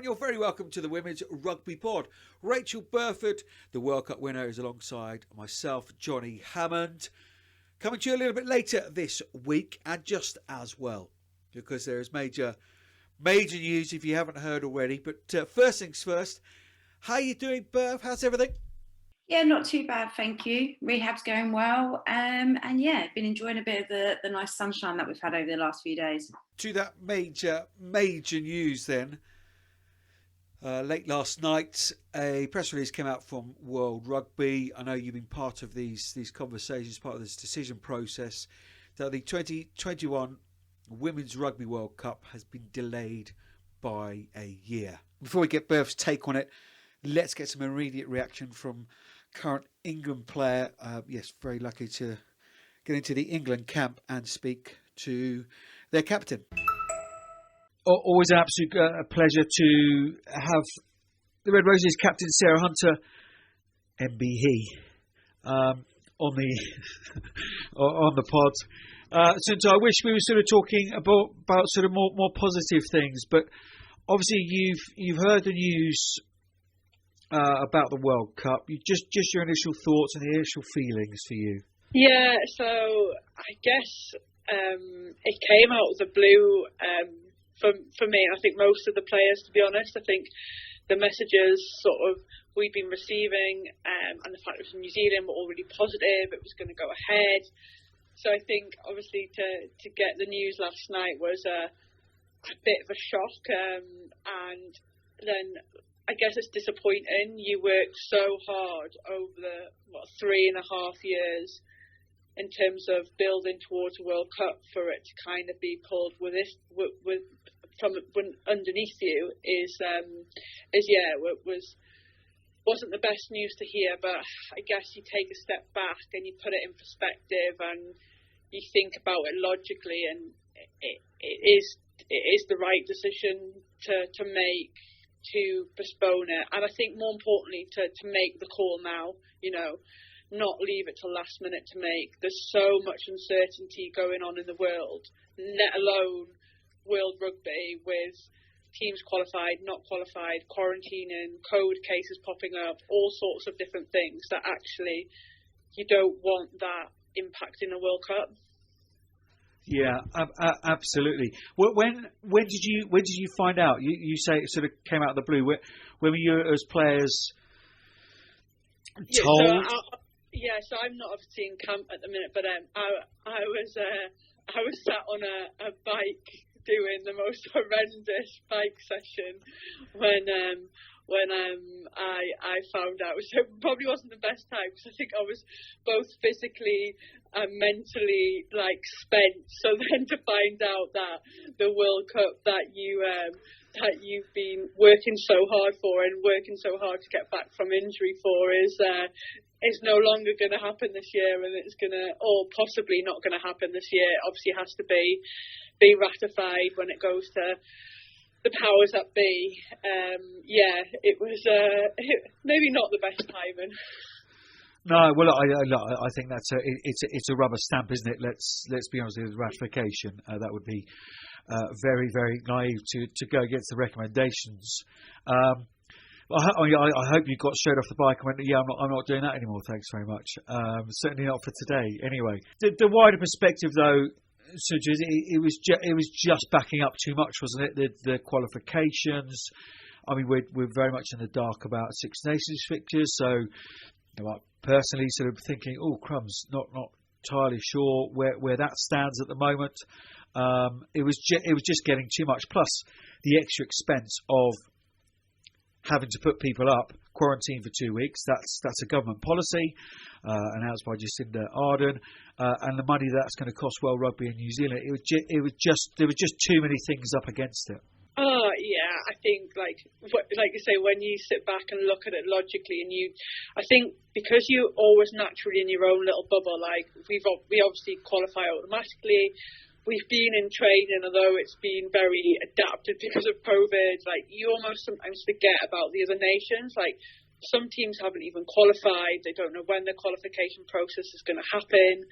and you're very welcome to the Women's Rugby Pod. Rachel Burford, the World Cup winner, is alongside myself, Johnnie Hammond. Coming to you a little bit later this week, and just as well, because there is major news if you haven't heard already. But first things first, how are you doing, Burf? How's everything? Yeah, not too bad, thank you. Rehab's going well, and yeah, been enjoying a bit of the nice sunshine that we've had over the last few days. To that major news then. Late last night, a press release came out from World Rugby. I know you've been part of these conversations, part of this decision process, that the 2021 Women's Rugby World Cup has been delayed by a year. Before we get Burf's take on it, let's get some immediate reaction from current England player. Yes, very lucky to get into the England camp and speak to their captain. Always an absolute pleasure to have the Red Roses captain Sarah Hunter MBE on the pod. Sunter, I wish we were sort of talking about sort of more positive things, but obviously you've heard the news about the World Cup. Just your initial thoughts and the initial feelings for you. Yeah, so I guess it came out of the blue. For me, I think most of the players, to be honest, I think the messages we've been receiving and the fact it was from New Zealand were already positive, it was going to go ahead. So I think obviously to get the news last night was a bit of a shock, and then I guess it's disappointing. You worked so hard over the 3.5 years in terms of building towards a World Cup, for it to kind of be pulled from underneath you wasn't the best news to hear. But I guess you take a step back and you put it in perspective and you think about it logically, and it is the right decision to make, to postpone it. And I think more importantly to make the call now, not leave it till last minute to make. There's so much uncertainty going on in the world, let alone World Rugby, with teams qualified, not qualified, quarantining, code cases popping up, all sorts of different things that actually you don't want that impacting a World Cup. Yeah, absolutely. When did you find out? You say it sort of came out of the blue. When were you as players told? So I'm not obviously in camp at the minute, but I was sat on a bike doing the most horrendous bike session when I found out. So it probably wasn't the best time, because I think I was both physically and mentally spent. So then to find out that the World Cup that you've been working so hard for and working so hard to get back from injury for is no longer going to happen this year, and it's going to, or possibly not going to happen this year. Obviously it has to be ratified when it goes to the powers that be. It was maybe not the best timing. No, well, I think it's a rubber stamp, isn't it? Let's be honest with ratification. That would be very, very naive to go against the recommendations. I hope you got straight off the bike and went, yeah, I'm not doing that anymore. Thanks very much. Certainly not for today. Anyway, the wider perspective though, so it was just backing up too much, wasn't it? The qualifications. I mean, we're very much in the dark about Six Nations fixtures. So, personally, sort of thinking, oh crumbs, not entirely sure where that stands at the moment. It was just getting too much. Plus the extra expense of having to put people up, quarantine for 2 weeks. That's a government policy announced by Jacinda Ardern, and the money that's going to cost World Rugby in New Zealand. There were just too many things up against it. Oh yeah, I think like you say, when you sit back and look at it logically, and I think because you're always naturally in your own little bubble. Like we obviously qualify automatically. We've been in training, although it's been very adapted because of COVID. Like you almost sometimes forget about the other nations. Like some teams haven't even qualified; they don't know when the qualification process is going to happen.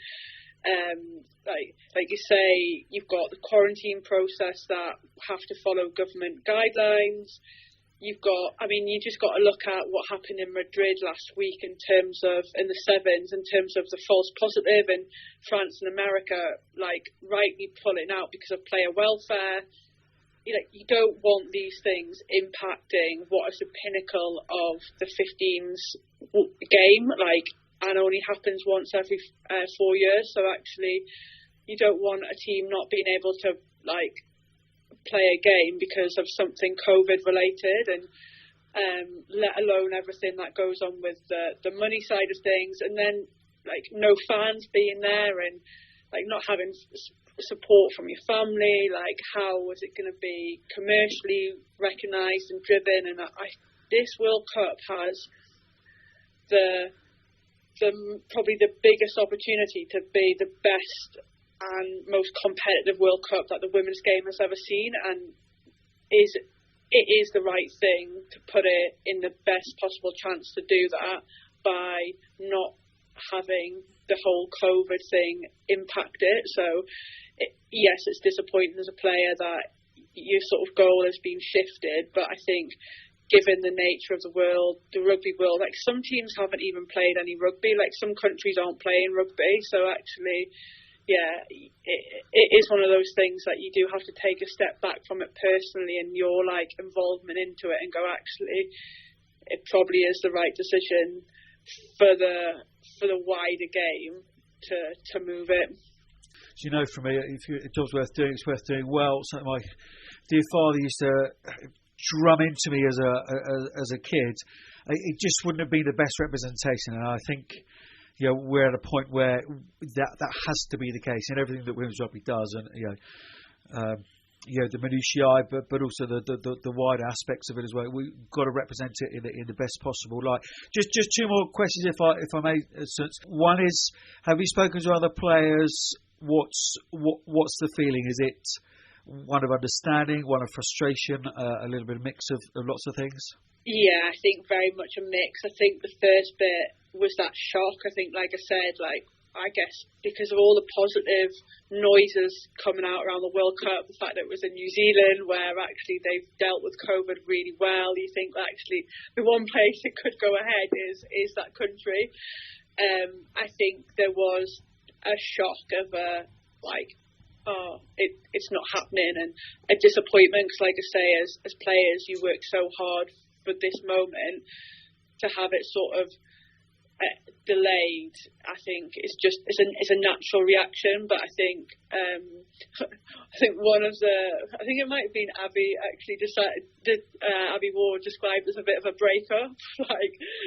Like you say, you've got the quarantine process that have to follow government guidelines. you just got to look at what happened in Madrid last week in the sevens, in terms of the false positive, and France and America like rightly pulling out because of player welfare. You don't want these things impacting what is the pinnacle of the 15s game, and only happens once every 4 years. So actually, you don't want a team not being able to play a game because of something COVID related, and let alone everything that goes on with the money side of things, and then no fans being there, and not having support from your family. How is it going to be commercially recognised and driven? And this World Cup has probably the biggest opportunity to be the best and most competitive World Cup that the women's game has ever seen, and it is the right thing to put it in the best possible chance to do that by not having the whole COVID thing impact it. So yes, it's disappointing as a player that your sort of goal has been shifted, but I think given the nature of the rugby world, some teams haven't even played any rugby, some countries aren't playing rugby, so actually it is one of those things that you do have to take a step back from it personally and your involvement into it, and go, actually it probably is the right decision for the wider game to move it. So, for me, if a job's worth doing, it's worth doing well. Something my dear father used to drum into me as a kid. It just wouldn't have been the best representation, and I think we're at a point where that has to be the case in everything that women's rugby does, and the minutiae, but also the wider aspects of it as well. We've got to represent it in the best possible light. Just two more questions, if I may. One is, have you spoken to other players? What's the feeling? Is it one of understanding, one of frustration, a little bit of mix of lots of things? Yeah, I think very much a mix. I think the first bit was that shock. I think, like I said, I guess because of all the positive noises coming out around the World Cup, the fact that it was in New Zealand where actually they've dealt with COVID really well, you think that actually the one place it could go ahead is that country. I think there was a shock of it's not happening, and a disappointment, because like I say, as players you work so hard for this moment, to have it sort of delayed, I think it's a natural reaction. But I think it might have been Abby actually Abby Ward described as a bit of a breakup,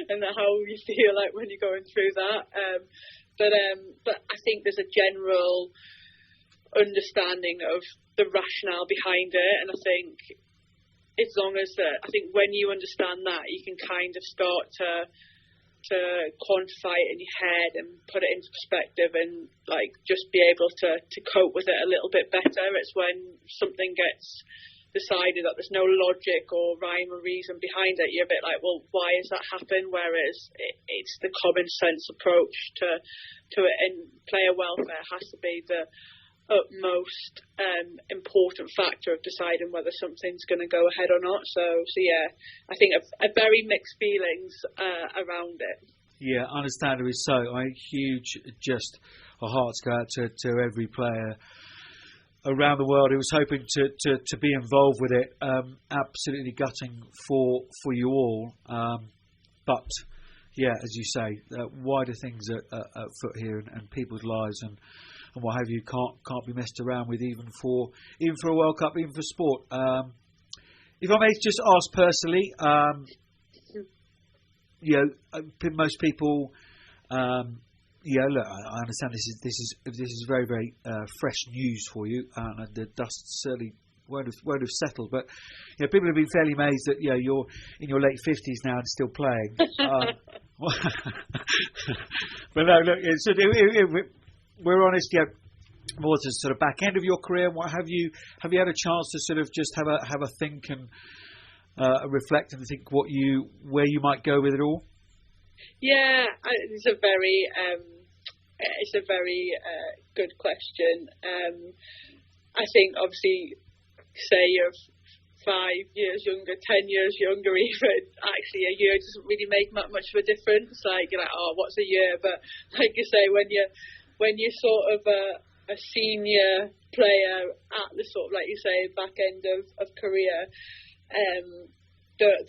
and how you feel when you're going through that. But I think there's a general understanding of the rationale behind it, and I think as long as I think when you understand that, you can kind of start to quantify it in your head and put it into perspective, and just be able to cope with it a little bit better. It's when something gets decided that there's no logic or rhyme or reason behind it, you're a bit well, why has that happened? Whereas it's the common sense approach to it, and player welfare has to be the utmost important factor of deciding whether something's going to go ahead or not. So yeah, I think a very mixed feelings around it. Yeah, understandably so. Huge, just a hearts go out to every player around the world who was hoping to be involved with it. Absolutely gutting for you all. But yeah, as you say, wider things at foot here, and people's lives and what have you can't be messed around with, even for a World Cup, even for sport. If I may just ask personally, most people, look, I understand this is very, very fresh news for you, and the dust certainly won't have settled. But people have been fairly amazed that you're in your late 50s now and still playing. But no, look, we're honest. More to sort of back end of your career, what have you? Have you had a chance to sort of just have a think and reflect and think where you might go with it all? Yeah, it's a very good question. I think obviously, say you're 5 years younger, 10 years younger even, actually a year doesn't really make that much of a difference. Like, you're like, oh, what's a year? But like you say, when you're sort of a senior player at the sort of, like you say, back end of career,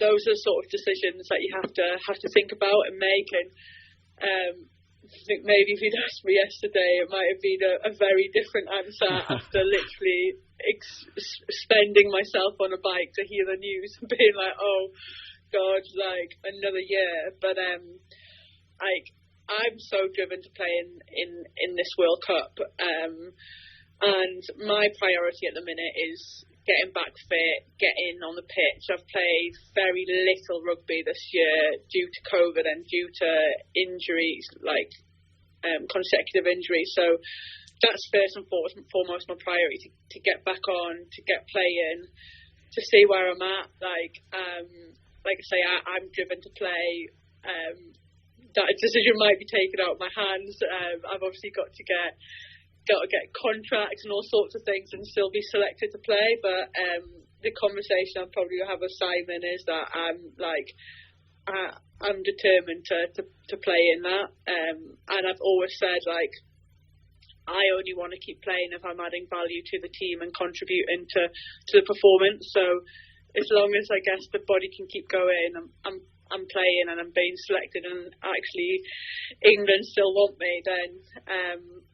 those are sort of decisions that you have to think about and make. And I think maybe if you'd asked me yesterday, it might have been a very different answer after literally spending myself on a bike to hear the news and being like, oh God, like another year. But like, I'm so driven to play in this World Cup, and my priority at the minute is getting back fit, getting on the pitch. I've played very little rugby this year due to COVID and due to injuries, like consecutive injuries. So that's first and foremost my priority, to get back on, to get playing, to see where I'm at. Like I say, I'm driven to play. That decision might be taken out of my hands. I've obviously got to get contracts and all sorts of things and still be selected to play. But the conversation I'll probably have with Simon is that I'm determined to play in that. And I've always said, like, I only want to keep playing if I'm adding value to the team and contributing to the performance. So as long as, I guess, the body can keep going, I'm playing and I'm being selected, and actually England still want me, then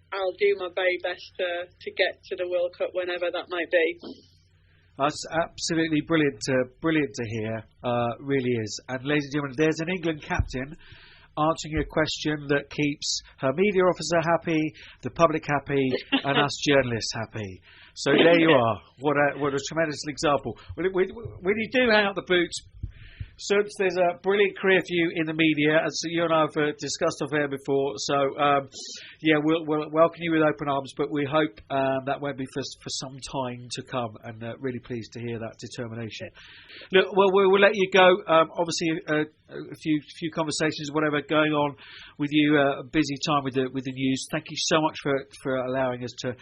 I'll do my very best to get to the World Cup whenever that might be. That's absolutely brilliant to hear, really is. And ladies and gentlemen, there's an England captain answering a question that keeps her media officer happy, the public happy, and us journalists happy. So there you are. What a tremendous example. When you do hang up the boots, so there's a brilliant career for you in the media, as you and I have discussed off air before. So, we'll welcome you with open arms, but we hope that won't be for some time to come, and really pleased to hear that determination. Look, well, we'll let you go. Obviously, a few conversations, whatever, going on with you. A busy time with the news. Thank you so much for allowing us to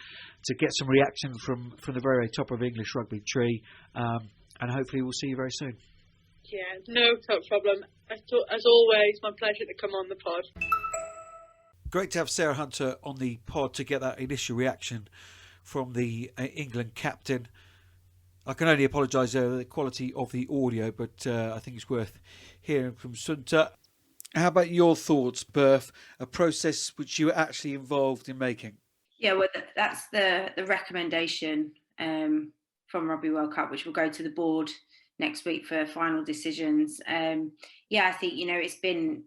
get some reaction from the very top of English rugby tree, and hopefully we'll see you very soon. Yeah, no problem. As always, my pleasure to come on the pod. Great to have Sarah Hunter on the pod to get that initial reaction from the England captain. I can only apologise for the quality of the audio, but I think it's worth hearing from Sunter. How about your thoughts, Burf? A process which you were actually involved in making? Yeah, well, that's the recommendation from Rugby World Cup, which will go to the board next week for final decisions. I think, it's been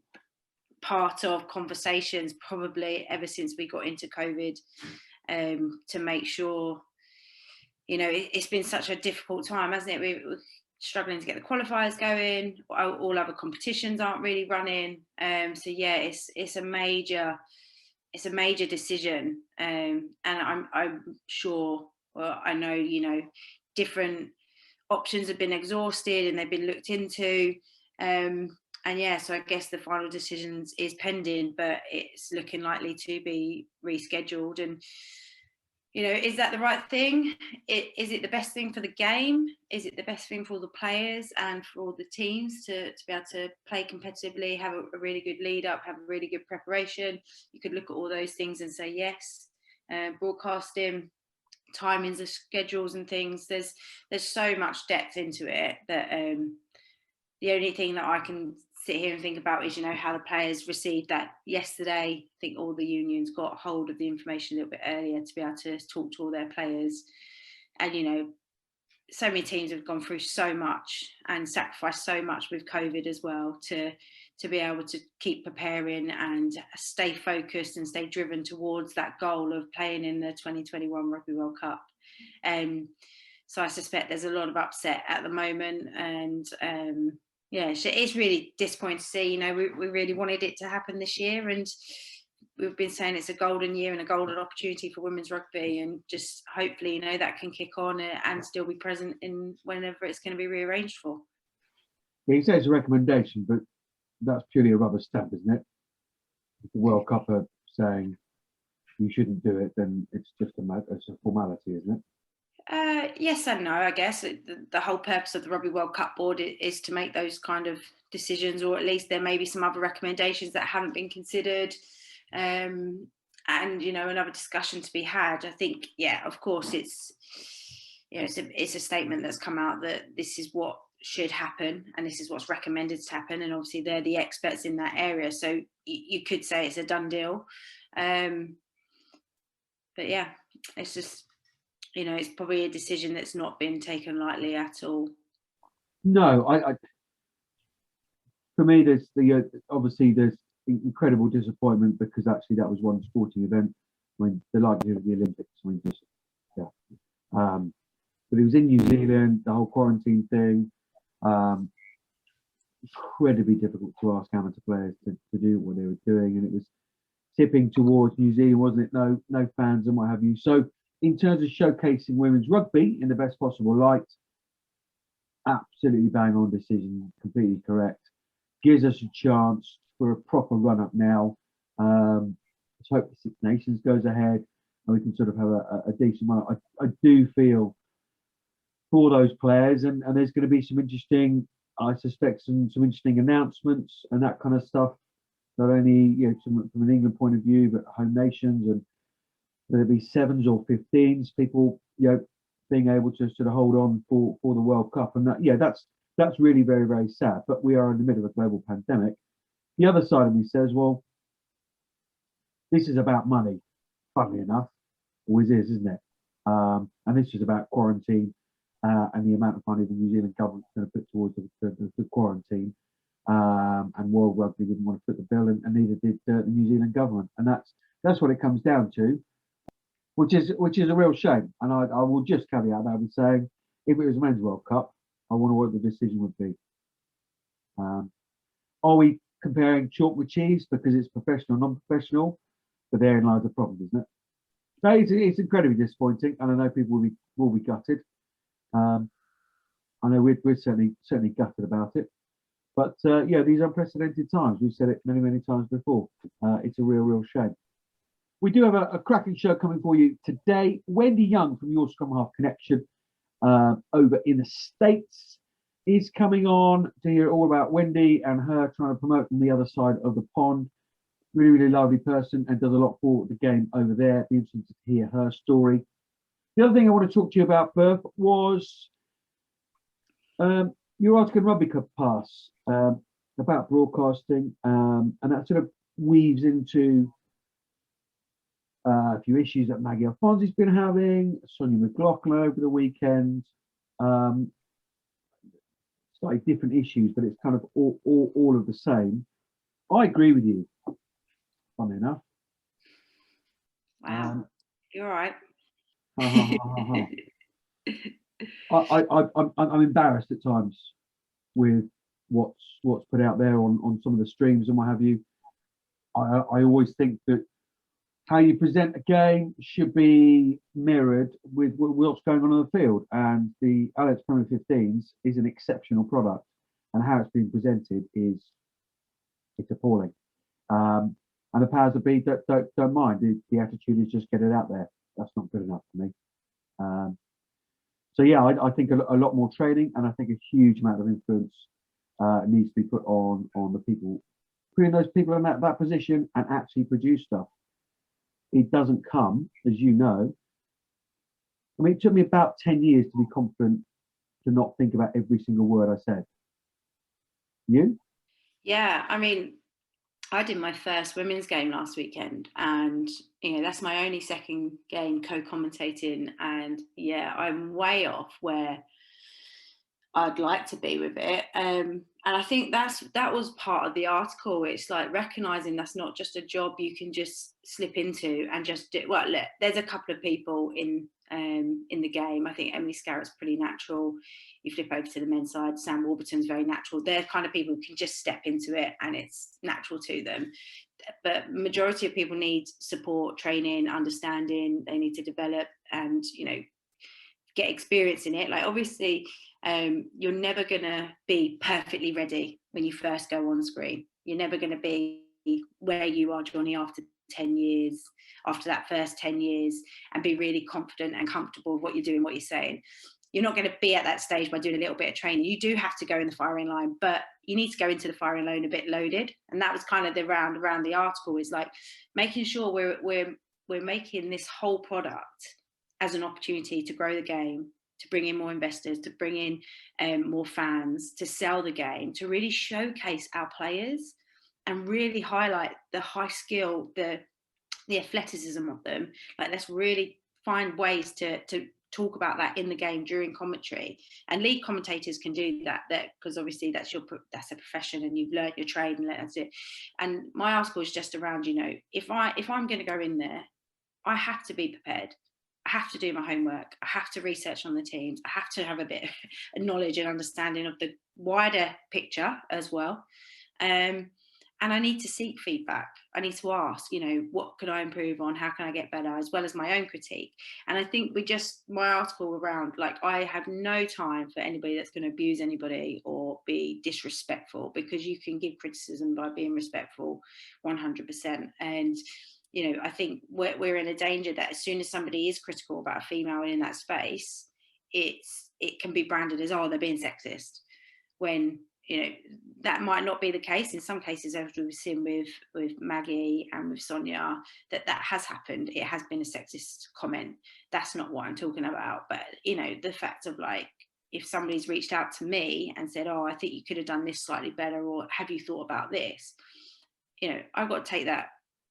part of conversations probably ever since we got into COVID, to make sure, it's been such a difficult time, hasn't it? We're struggling to get the qualifiers going. All other competitions aren't really running. It's a major decision. And I'm sure, well, I know, different options have been exhausted and they've been looked into. So I guess the final decision is pending, but it's looking likely to be rescheduled. And, is that the right thing? Is it the best thing for the game? Is it the best thing for all the players and for all the teams to be able to play competitively, have a really good lead up, have a really good preparation? You could look at all those things and say yes. Broadcasting, timings of schedules and things, there's so much depth into it that the only thing that I can sit here and think about is how the players received that yesterday. I think all the unions got hold of the information a little bit earlier to be able to talk to all their players, and so many teams have gone through so much and sacrificed so much with COVID as well to be able to keep preparing and stay focused and stay driven towards that goal of playing in the 2021 Rugby World Cup. So I suspect there's a lot of upset at the moment, and it's really disappointing to see. We really wanted it to happen this year, and we've been saying it's a golden year and a golden opportunity for women's rugby, and just hopefully that can kick on and still be present in whenever it's going to be rearranged for. Yeah, he says it's a recommendation, but that's purely a rubber stamp, isn't it? If the World Cup are saying you shouldn't do it, then it's just a formality, isn't it? Yes and no, I guess. The whole purpose of the Rugby World Cup board is to make those kind of decisions, or at least there may be some other recommendations that haven't been considered. And, you know, another discussion to be had. I think, yeah, of course, it's, you know, it's a statement that's come out that this is what should happen and this is what's recommended to happen. And obviously they're the experts in that area. So you could say it's a done deal. But yeah, it's just, you know, it's probably a decision that's not been taken lightly at all. No, for me, there's obviously there's incredible disappointment because actually that was one sporting event. I mean, the likelihood of the Olympics, I mean, just, yeah. But it was in New Zealand, the whole quarantine thing. Incredibly difficult to ask amateur players to do what they were doing, and it was tipping towards New Zealand, wasn't it? No fans and what have you. So in terms of showcasing women's rugby in the best possible light, absolutely bang on decision, completely correct. Gives us a chance for a proper run up now. Let's hope the Six Nations goes ahead and we can sort of have a decent run. I do feel for those players, and there's going to be some interesting, I suspect, some interesting announcements and that kind of stuff. Not only, you know, from an England point of view, but home nations, and whether it be 7s or 15s, people, you know, being able to sort of hold on for the World Cup. And that, yeah, that's really very, very sad. But we are in the middle of a global pandemic. The other side of me says, well, this is about money, funnily enough. Always is, isn't it? And this is about quarantine and the amount of money the New Zealand government's going to put towards the quarantine. And World Rugby didn't want to foot the bill, and neither did the New Zealand government. And that's what it comes down to, which is a real shame. And I will just caveat that with saying, if it was a men's World Cup, I wonder what the decision would be. Are we comparing chalk with cheese because it's professional, non-professional? But therein lies the problem, isn't it? So it's incredibly disappointing, and I know people will be gutted. I know we're certainly gutted about it. But yeah, these unprecedented times. We've said it many, many times before. It's a real shame. We do have a cracking show coming for you today. Wendy Young from Your Scrum Half Connection over in the States is coming on to hear all about Wendy and her trying to promote from the other side of the pond. Really lovely person and does a lot for the game over there. It'd be interesting to hear her story. The other thing I want to talk to you about, Burf, was your article in Rugby Club Pass about broadcasting, and that sort of weaves into a few issues that Maggie Alfonsi's been having, Sonia McLaughlin over the weekend. Slightly different issues, but it's kind of all of the same. I agree with you, funny enough. Wow, you're all right. I'm embarrassed at times with what's put out there on some of the streams and what have you. I always think that how you present a game should be mirrored with what's going on the field, and the Allianz Premier XVs is an exceptional product, and how it's being presented it's appalling. And the powers that be don't mind. The attitude is just get it out there. That's not good enough for me. So yeah, I think a lot more training, and I think a huge amount of influence needs to be put on the people, putting those people in that position and actually produce stuff. It doesn't come, as you know. I mean, it took me about 10 years to be confident to not think about every single word I said. You? Yeah, I mean, I did my first women's game last weekend, and you know, that's my only second game co-commentating, and yeah, I'm way off where I'd like to be with it. And I think that was part of the article. It's like recognizing that's not just a job you can just slip into and just do. Well, look, there's a couple of people in the game. I think Emily Scarrett's pretty natural. You flip over to the men's side, Sam Warburton's very natural. They're kind of people who can just step into it and it's natural to them. But majority of people need support, training, understanding. They need to develop and, you know, get experience in it. Like obviously, you're never going to be perfectly ready when you first go on screen. You're never going to be where you are, Johnnie, after 10 years, after that first 10 years, and be really confident and comfortable with what you're doing, what you're saying. You're not going to be at that stage by doing a little bit of training. You do have to go in the firing line, but you need to go into the firing line a bit loaded. And that was kind of the round around the article, is like making sure we're making this whole product as an opportunity to grow the game, to bring in more investors, to bring in more fans, to sell the game, to really showcase our players and really highlight the high skill, the athleticism of them. Like, let's really find ways to talk about that in the game during commentary. And league commentators can do that because obviously that's a profession and you've learnt your trade, and that's it. And my article is just around, you know, if I'm going to go in there, I have to be prepared. I have to do my homework. I have to research on the teams. I have to have a bit of knowledge and understanding of the wider picture as well. And I need to seek feedback. I need to ask, you know, what could I improve on? How can I get better? As well as my own critique. And I think my article around, like, I have no time for anybody that's going to abuse anybody or be disrespectful, because you can give criticism by being respectful 100%. And, you know, I think we're in a danger that as soon as somebody is critical about a female in that space, it can be branded as, oh, they're being sexist, when, you know, that might not be the case. In some cases, as we've seen with Maggie and with Sonia, that has happened. It has been a sexist comment. That's not what I'm talking about. But, you know, the fact of, like, if somebody's reached out to me and said, oh, I think you could have done this slightly better, or have you thought about this? You know, I've got to take that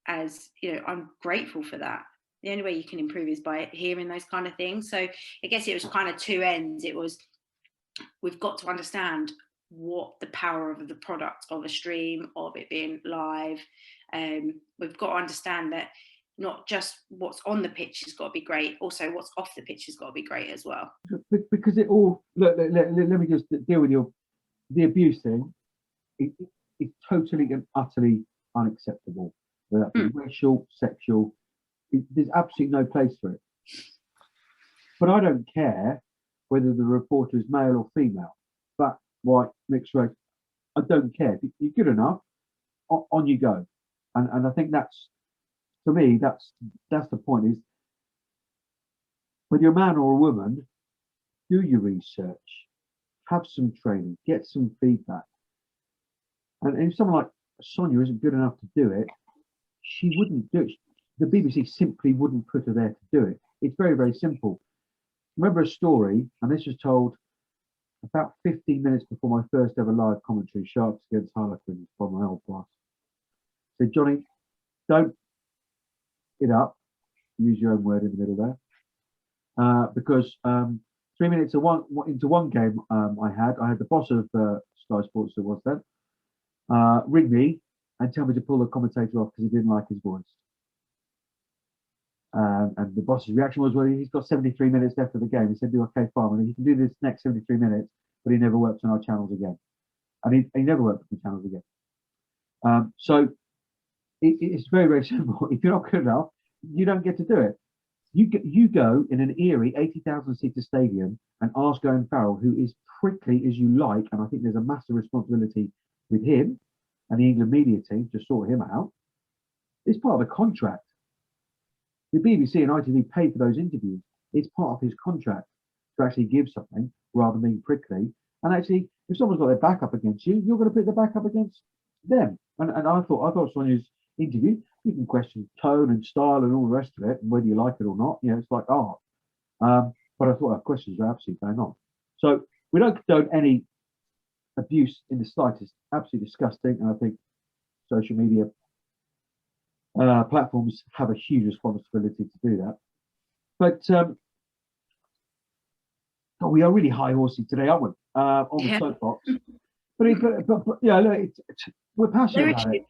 as, you know, I'm grateful for that. The only way you can improve is by hearing those kind of things. So I guess it was kind of two ends. It was, we've got to understand what the power of the product of a stream, of it being live. We've got to understand that not just what's on the pitch has got to be great, also what's off the pitch has got to be great as well. Because it all, let me just deal with the abuse thing. It's totally and utterly unacceptable. Whether that be racial, sexual, there's absolutely no place for it. But I don't care whether the reporter is male or female, black, white, mixed race. I don't care. If you're good enough, on you go. And I think that's, for me, that's the point, is whether you're a man or a woman, do your research, have some training, get some feedback. And if someone like Sonia isn't good enough to do it, she wouldn't do it. The BBC simply wouldn't put her there to do it. It's very, very simple. Remember a story, and this was told about 15 minutes before my first ever live commentary, Sharks against Harlequins, from my old boss. Said, Johnny, don't it up, use your own word in the middle there, because 3 minutes into one game I had the boss of Sky Sports, that was then, ring me and tell me to pull the commentator off because he didn't like his voice. And the boss's reaction was, well, he's got 73 minutes left of the game. He said, okay, fine, well, he can do this next 73 minutes, but he never works on our channels again. And he never worked on the channels again. So it's very, very simple. If you're not good enough, you don't get to do it. You go in an eerie 80,000 seater stadium and ask Owen Farrell, who is prickly as you like, and I think there's a massive responsibility with him and the England media team to sort him out. It's part of the contract. The BBC and ITV pay for those interviews. It's part of his contract to actually give something rather than being prickly. And actually, if someone's got their back up against you, you're going to put their back up against them. And I thought Sonia's interview, you can question tone and style and all the rest of it, and whether you like it or not. You know, it's like art. But I thought her questions were absolutely bang on. So we don't condone any abuse in the slightest. Absolutely disgusting. And I think social media platforms have a huge responsibility to do that. But we are really high horsey today, aren't we? On the soapbox. But yeah, look, we're passionate about it.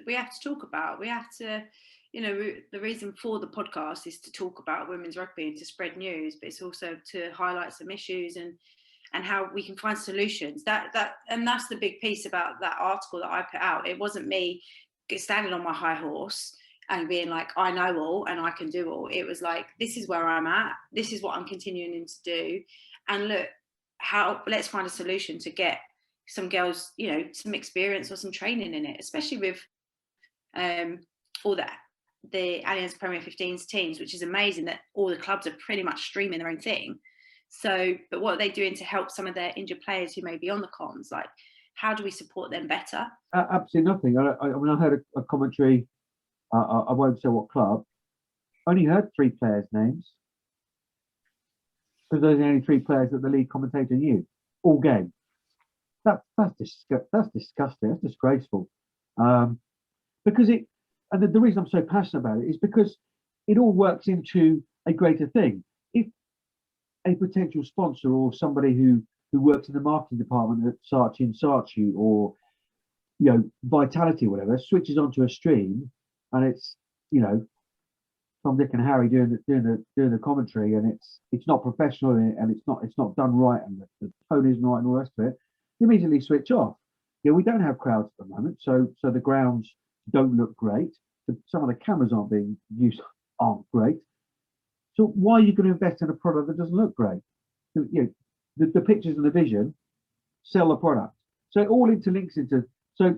We have to talk about. We have to, you know, the reason for the podcast is to talk about women's rugby and to spread news, but it's also to highlight some issues and how we can find solutions. And that's the big piece about that article that I put out. It wasn't me standing on my high horse and being like, I know all and I can do all. It was like, this is where I'm at. This is what I'm continuing to do. And look, let's find a solution to get some girls, you know, some experience or some training in it, especially with all that the Allianz Premier 15s teams, which is amazing that all the clubs are pretty much streaming their own thing. So, but what are they doing to help some of their injured players who may be on the comms? Like, how do we support them better? Absolutely nothing. When I heard a commentary, I won't say what club, only heard 3 players' names because those are the only 3 players that the league commentator knew all game. That's disgusting. That's disgraceful. Because the reason I'm so passionate about it is because it all works into a greater thing. If a potential sponsor or somebody who works in the marketing department at Saatchi or Vitality or whatever switches onto a stream and it's Tom, Dick and Harry doing the commentary and it's not professional and it's not done right and the tone isn't right and all the rest of it, you immediately switch off. We don't have crowds at the moment, so the grounds don't look great. Some of the cameras aren't great. So why are you going to invest in a product that doesn't look great? The pictures and the vision sell the product. So it all interlinks into. So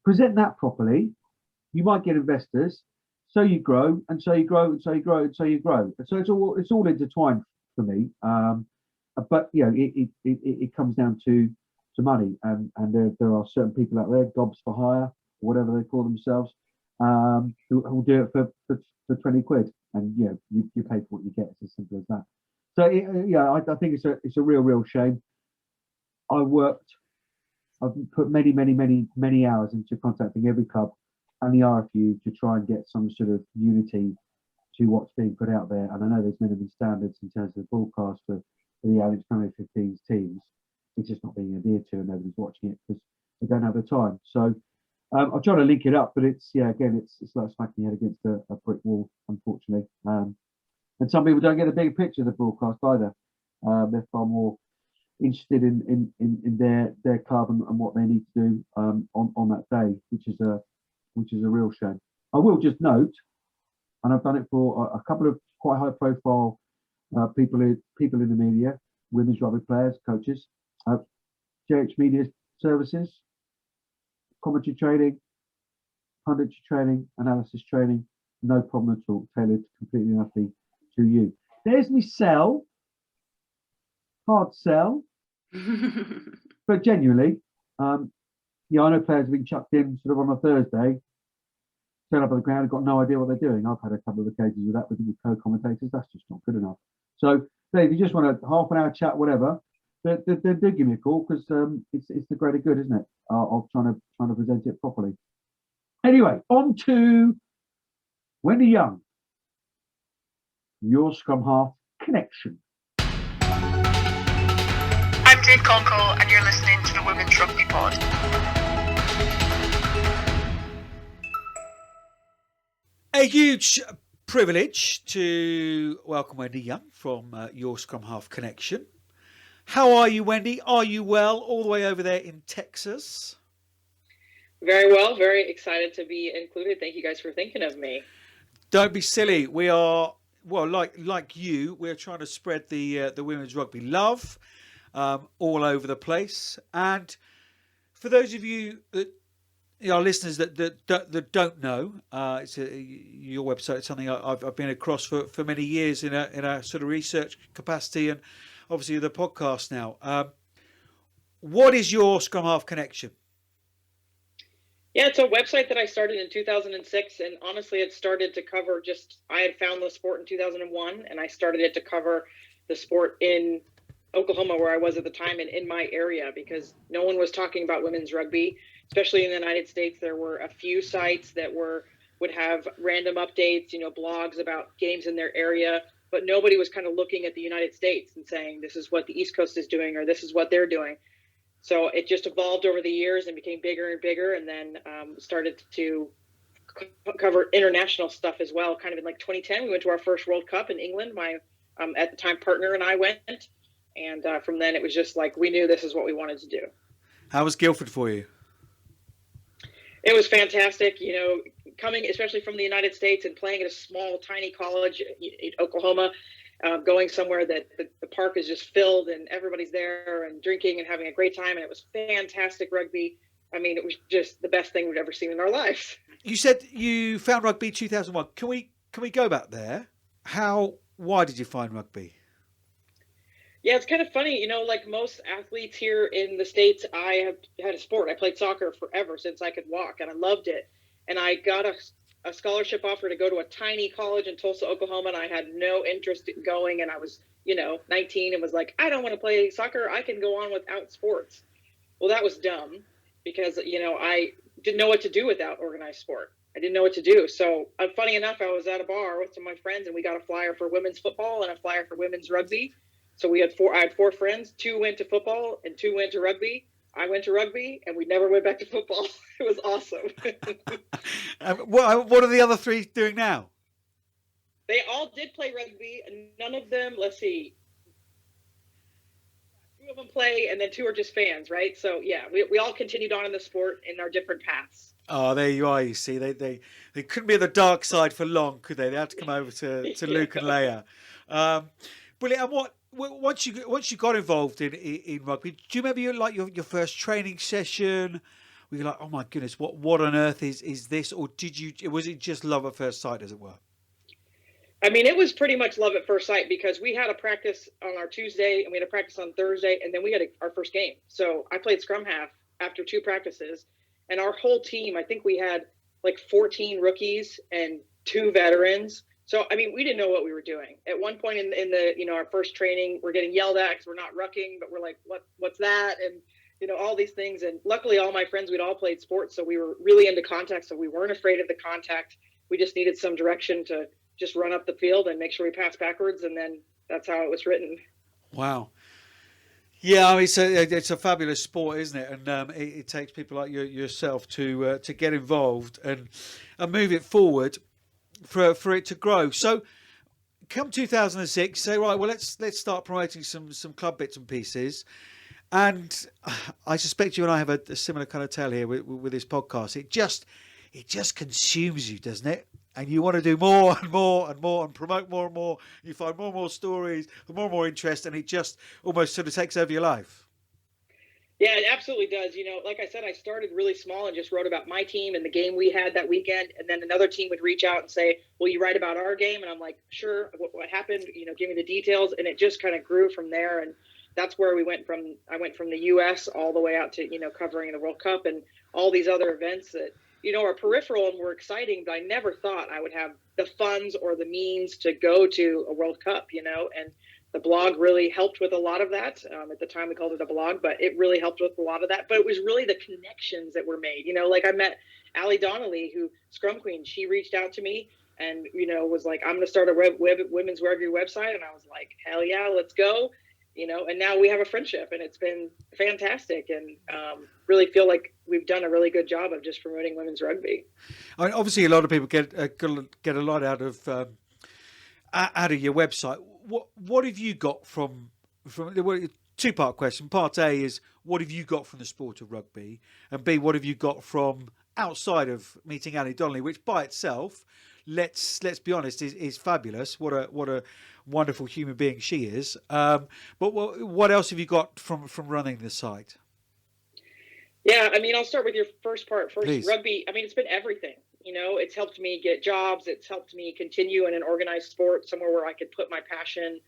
present that properly. You might get investors. So you grow, and so you grow, and so you grow, and so you grow. And so it's all intertwined for me. But it comes down to money, and there are certain people out there, gobs for hire, whatever they call themselves, who will do it for 20 quid, and you pay for what you get. It's as simple as that. So I think it's a real shame. I've put many hours into contacting every club and the RFU to try and get some sort of unity to what's being put out there. And I know there's minimum standards in terms of broadcast for the Allianz Premier 15s teams. It's just not being adhered to, and nobody's watching it because they don't have the time. So I'll try to link it up, but it's like smacking your head against a brick wall, unfortunately. And some people don't get a bigger picture of the broadcast either. They're far more interested in their club and what they need to do on that day, which is a real shame. I will just note, and I've done it for a couple of quite high profile people in the media, women's rugby players, coaches, JH Media Services, commentary training, punditry training, analysis training, no problem at all, tailored completely and utterly to you. There's me sell, hard sell, but genuinely, I know players have been chucked in sort of on a Thursday, turn up on the ground and got no idea what they're doing. I've had a couple of occasions with that with co-commentators. That's just not good enough. So, Dave, if you just want a half an hour chat, whatever, then do give me a call because it's the greater good, isn't it? Of trying to present it properly. Anyway, on to Wendy Young, your scrum half connection. I'm Dave Conkle, and you're listening to the Women's Rugby Pod. A huge privilege to welcome Wendy Young from your Scrum Half Connection. How are you, Wendy? Are you well all the way over there in Texas? Very well. Very excited to be included. Thank you guys for thinking of me. Don't be silly. We are, well, like you, we're trying to spread the women's rugby love all over the place. And for those of you that our listeners that don't know, it's your website. It's something I've been across for many years in a sort of research capacity, and obviously the podcast now. What is your Scrum Half Connection? Yeah, it's a website that I started in 2006, and honestly, it started to cover I had found the sport in 2001, and I started it to cover the sport in Oklahoma, where I was at the time, and in my area, because no one was talking about women's rugby, especially in the United States. There were a few sites that would have random updates, blogs about games in their area, but nobody was kind of looking at the United States and saying, this is what the East Coast is doing, or this is what they're doing. So it just evolved over the years and became bigger and bigger, and then started to cover international stuff as well. Kind of in like 2010, we went to our first World Cup in England. My at the time partner and I went, and from then it was just like we knew this is what we wanted to do. How was Guildford for you? It was fantastic, coming especially from the United States and playing at a small, tiny college in Oklahoma, going somewhere that the park is just filled and everybody's there and drinking and having a great time. And it was fantastic rugby. I mean, it was just the best thing we'd ever seen in our lives. You said you found rugby 2001. Can we go back there? Why did you find rugby? Yeah, it's kind of funny, you know, like most athletes here in the States, I have had a sport. I played soccer forever since I could walk, and I loved it. And I got a scholarship offer to go to a tiny college in Tulsa, Oklahoma, and I had no interest in going. And I was, 19 and was like, I don't want to play soccer. I can go on without sports. Well, that was dumb because, I didn't know what to do without organized sport. I didn't know what to do. So funny enough, I was at a bar with some of my friends, and we got a flyer for women's football and a flyer for women's rugby. So I had 4 friends, 2 went to football and 2 went to rugby. I went to rugby, and we never went back to football. It was awesome. What are the other 3 doing now? They all did play rugby, and none of them, let's see, 2 of them play, and then 2 are just fans, right? So, yeah, we all continued on in the sport in our different paths. Oh, there you are. You see, they couldn't be on the dark side for long, could they? They had to come over to Luke and Leia. Brilliant. And once you got involved in rugby, do you remember your first training session? Were you like, oh my goodness, what on earth is this? Or was it just love at first sight, as it were? I mean, it was pretty much love at first sight because we had a practice on our Tuesday and we had a practice on Thursday, and then we had our first game. So I played scrum half after 2 practices, and our whole team, I think we had like 14 rookies and 2 veterans. So, I mean, we didn't know what we were doing. At one point in the, our first training, we're getting yelled at because we're not rucking, but we're like, what's that? And, all these things. And luckily, all my friends, we'd all played sports, so we were really into contact. So we weren't afraid of the contact. We just needed some direction to just run up the field and make sure we passed backwards. And then that's how it was written. Wow. Yeah, I mean, it's a fabulous sport, isn't it? And it takes people like yourself to get involved and move it forward. For it to grow. So come 2006, say, right, well, let's start promoting some club bits and pieces. And I suspect you and I have a similar kind of tale here with this podcast. It just consumes you, doesn't it? And you want to do more and more and more and promote more and more. You find more and more stories, more and more interest, and it just almost sort of takes over your life. Yeah, it absolutely does. Like I said, I started really small and just wrote about my team and the game we had that weekend. And then another team would reach out and say, will you write about our game? And I'm like, sure. What happened? Give me the details. And it just kind of grew from there. And that's where I went from the U.S. all the way out to, covering the World Cup and all these other events that, are peripheral and were exciting. But I never thought I would have the funds or the means to go to a World Cup, and the blog really helped with a lot of that. At the time, we called it a blog, but it really helped with a lot of that. But it was really the connections that were made. Like I met Allie Donnelly, who Scrum Queen. She reached out to me and, was like, I'm going to start a women's rugby website. And I was like, hell yeah, let's go. And now we have a friendship, and it's been fantastic. And really feel like we've done a really good job of just promoting women's rugby. I mean, obviously, a lot of people get a lot out of your website. What have you got from 2-part question? Part A is, what have you got from the sport of rugby? And B, what have you got from outside of meeting Allie Donnelly, which by itself, let's be honest, is fabulous. What a wonderful human being she is. But what else have you got from running the site? Yeah, I mean, I'll start with your first part. Please. Rugby, I mean, it's been everything. It's helped me get jobs. It's helped me continue in an organized sport, somewhere where I could put my passion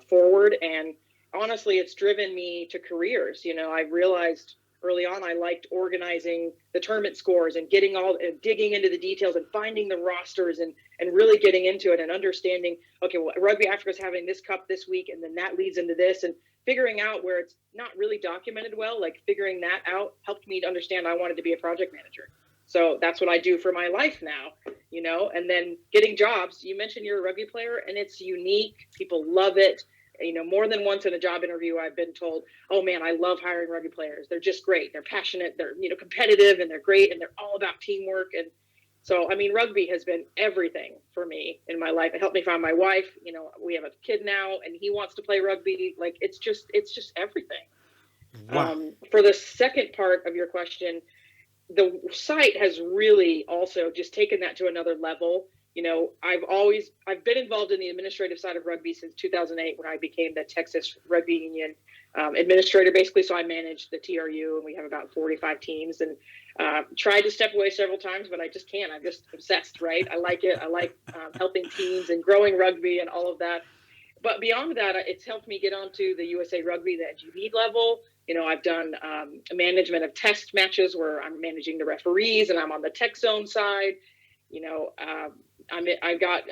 forward. And honestly, it's driven me to careers. I realized early on I liked organizing the tournament scores and digging into the details and finding the rosters and really getting into it and understanding, okay, well, Rugby Africa is having this cup this week, and then that leads into this, and figuring out where it's not really documented well, like figuring that out helped me to understand I wanted to be a project manager. So that's what I do for my life now, and then getting jobs. You mentioned you're a rugby player, and it's unique. People love it. More than once in a job interview, I've been told, oh man, I love hiring rugby players. They're just great. They're passionate. They're, competitive, and they're great. And they're all about teamwork. And so, I mean, rugby has been everything for me in my life. It helped me find my wife. We have a kid now, and he wants to play rugby. Like, it's just everything. Wow. For the second part of your question, the site has really also just taken that to another level. I've been involved in the administrative side of rugby since 2008, when I became the Texas Rugby Union administrator, basically. So I manage the TRU, and we have about 45 teams, and tried to step away several times, but I just can't. I'm just obsessed, right? I like it. I like helping teams and growing rugby and all of that. But beyond that, it's helped me get onto the USA Rugby, the GB level. You know, I've done management of test matches where I'm managing the referees, and I'm on the tech zone side. You know, I got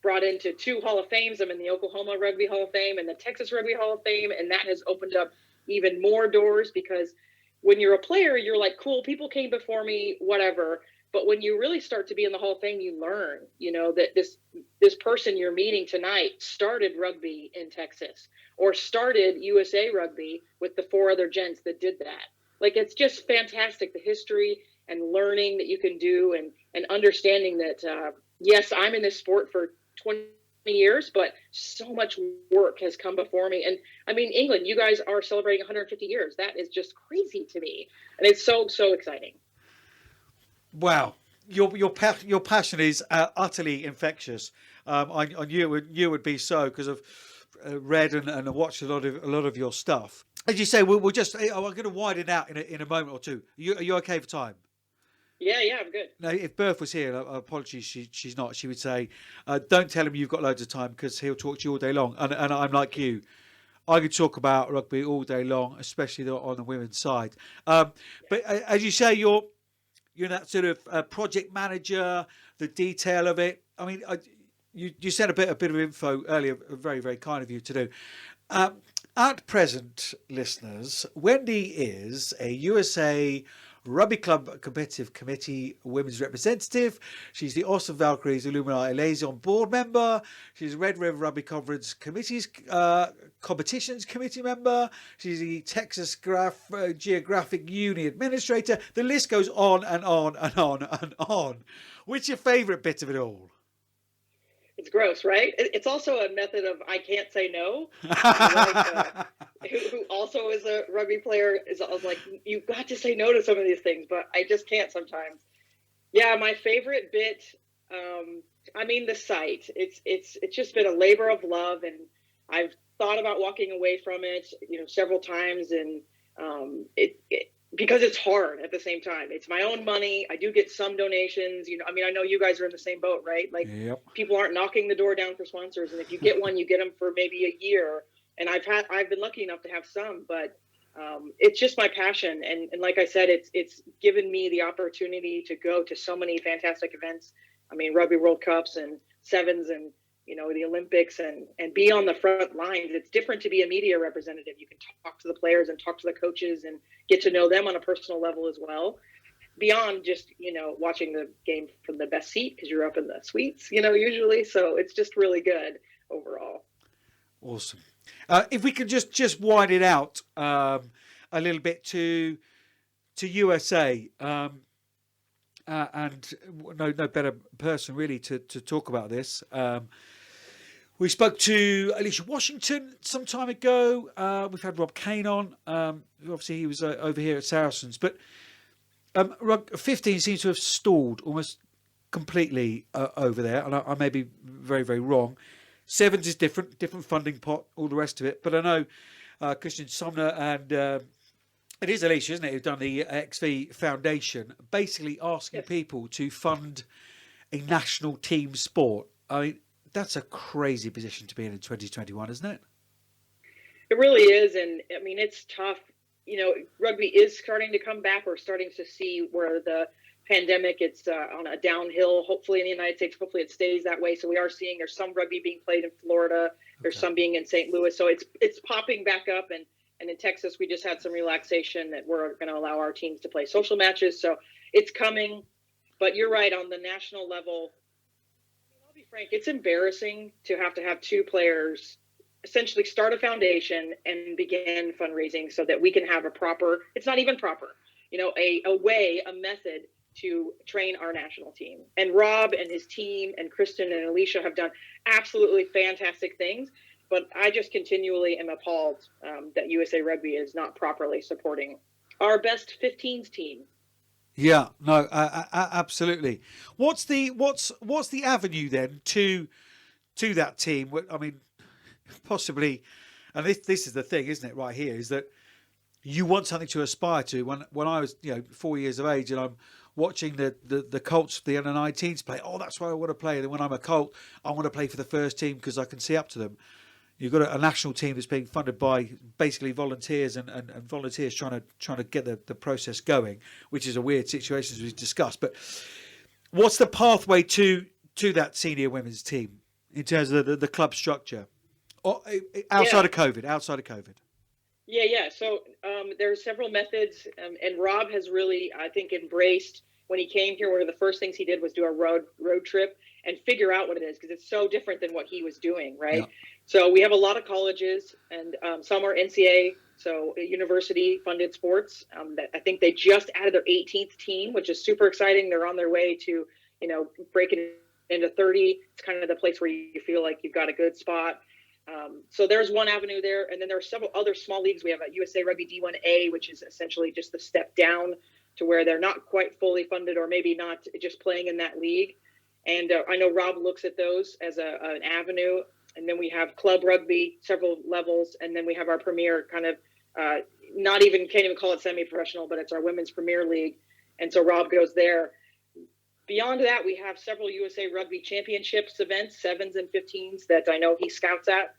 brought into 2 Hall of Fames. I'm in the Oklahoma Rugby Hall of Fame and the Texas Rugby Hall of Fame, and that has opened up even more doors, because when you're a player, you're like, cool, people came before me, whatever. But when you really start to be in the Hall of Fame, you learn, you know, that this person you're meeting tonight started rugby in Texas, or started USA Rugby with the 4 other gents that did that. Like, it's just fantastic, the history and learning that you can do, and understanding that, yes, I'm in this sport for 20 years, but so much work has come before me. And I mean, England, you guys are celebrating 150 years. That is just crazy to me. And it's so exciting. Wow. Your passion is utterly infectious. I knew you would be so, because I've read and watched a lot of your stuff. As you say, we'll just, I'm going to widen out in a moment or two. Are you okay for time? Yeah, I'm good. Now, if Burf was here, apologies, she's not. She would say, "Don't tell him you've got loads of time, because he'll talk to you all day long." And I'm like you. I could talk about rugby all day long, especially on the women's side. But as you say, you're that sort of project manager, the detail of it. I mean, you said a bit of info earlier, very, very kind of you to do. At present, listeners, Wendy is a USA Rugby Club Competitive Committee Women's Representative. She's the Austin Valkyries Illuminati Liaison Board Member. She's a Red River Rugby Conference Committee's Competitions Committee Member. She's the Texas Geographic Union Administrator. The list goes on and on and on and on. What's your favourite bit of it all? It's gross, right? It's also a method of I can't say no. Who also is a rugby player is I was like, you've got to say no to some of these things, but I just can't sometimes. Yeah, my favorite bit, I mean, the site. It's just been a labor of love, and I've thought about walking away from it, you know, several times, and because it's hard at the same time. It's my own money. I do get some donations. You know, I mean, I know you guys are in the same boat, right? Like, yep. People aren't knocking the door down for sponsors, and if you get one, you get them for maybe a year. And I've been lucky enough to have some, but it's just my passion. And like I said, it's given me the opportunity to go to so many fantastic events. I mean, Rugby World Cups and Sevens, and you know, the Olympics, and be on the front lines. It's different to be a media representative. You can talk to the players and talk to the coaches and get to know them on a personal level as well, beyond just, you know, watching the game from the best seat, because you're up in the suites, you know, usually. So it's just really good overall. Awesome. If we could just widen it out a little bit to USA, and no better person really to talk about this. We spoke to Alicia Washington some time ago. We've had Rob Kane on. Obviously, he was over here at Saracens. But 15 seems to have stalled almost completely over there. And I may be very, very wrong. Sevens is different funding pot, all the rest of it. But I know Christian Sumner and it is Alicia, isn't it, who've done the XV Foundation, basically asking people to fund a national team sport. I mean, that's a crazy position to be in 2021, isn't it? It really is. And I mean, it's tough. You know, rugby is starting to come back. We're starting to see where the pandemic, it's on a downhill, hopefully in the United States. Hopefully it stays that way. So we are seeing there's some rugby being played in Florida. There's some being in St. Louis. So it's popping back up. And in Texas, we just had some relaxation that we're going to allow our teams to play social matches. So it's coming. But you're right, on the national level, I'll be frank, it's embarrassing to have 2 players essentially start a foundation and begin fundraising so that we can have a proper, it's not even proper, you know, a method to train our national team. And Rob and his team and Kristen and Alicia have done absolutely fantastic things. But I just continually am appalled that USA Rugby is not properly supporting our best 15s team. Yeah, no, absolutely. What's the avenue then to that team? I mean, possibly And this is the thing, isn't it? Right here is that you want something to aspire to. When I was 4 years of age and I'm watching the Colts, the under-19s play, oh, that's where I want to play. And then when I'm a Colt, I want to play for the first team because I can see up to them. You've got a national team that's being funded by basically volunteers and volunteers trying to get the process going, which is a weird situation as we've discussed. But what's the pathway to that senior women's team in terms of the club structure outside of COVID? Yeah. So there are several methods, and Rob has really, I think, embraced. When he came here, one of the first things he did was do a road trip and figure out what it is, because it's so different than what he was doing, right? Yeah. So we have a lot of colleges, and some are NCAA, so university-funded sports. That I think they just added their 18th team, which is super exciting. They're on their way to, breaking it into 30. It's kind of the place where you feel like you've got a good spot. So there's one avenue there, and then there are several other small leagues. We have a USA Rugby D1A, which is essentially just the step down to where they're not quite fully funded, or maybe not just playing in that league. And I know Rob looks at those as an avenue. And then we have club rugby, several levels, and then we have our premier kind of can't even call it semi-professional, but it's our women's premier league. And so Rob goes there. Beyond that, we have several USA Rugby Championships events, 7s and 15s, that I know he scouts at.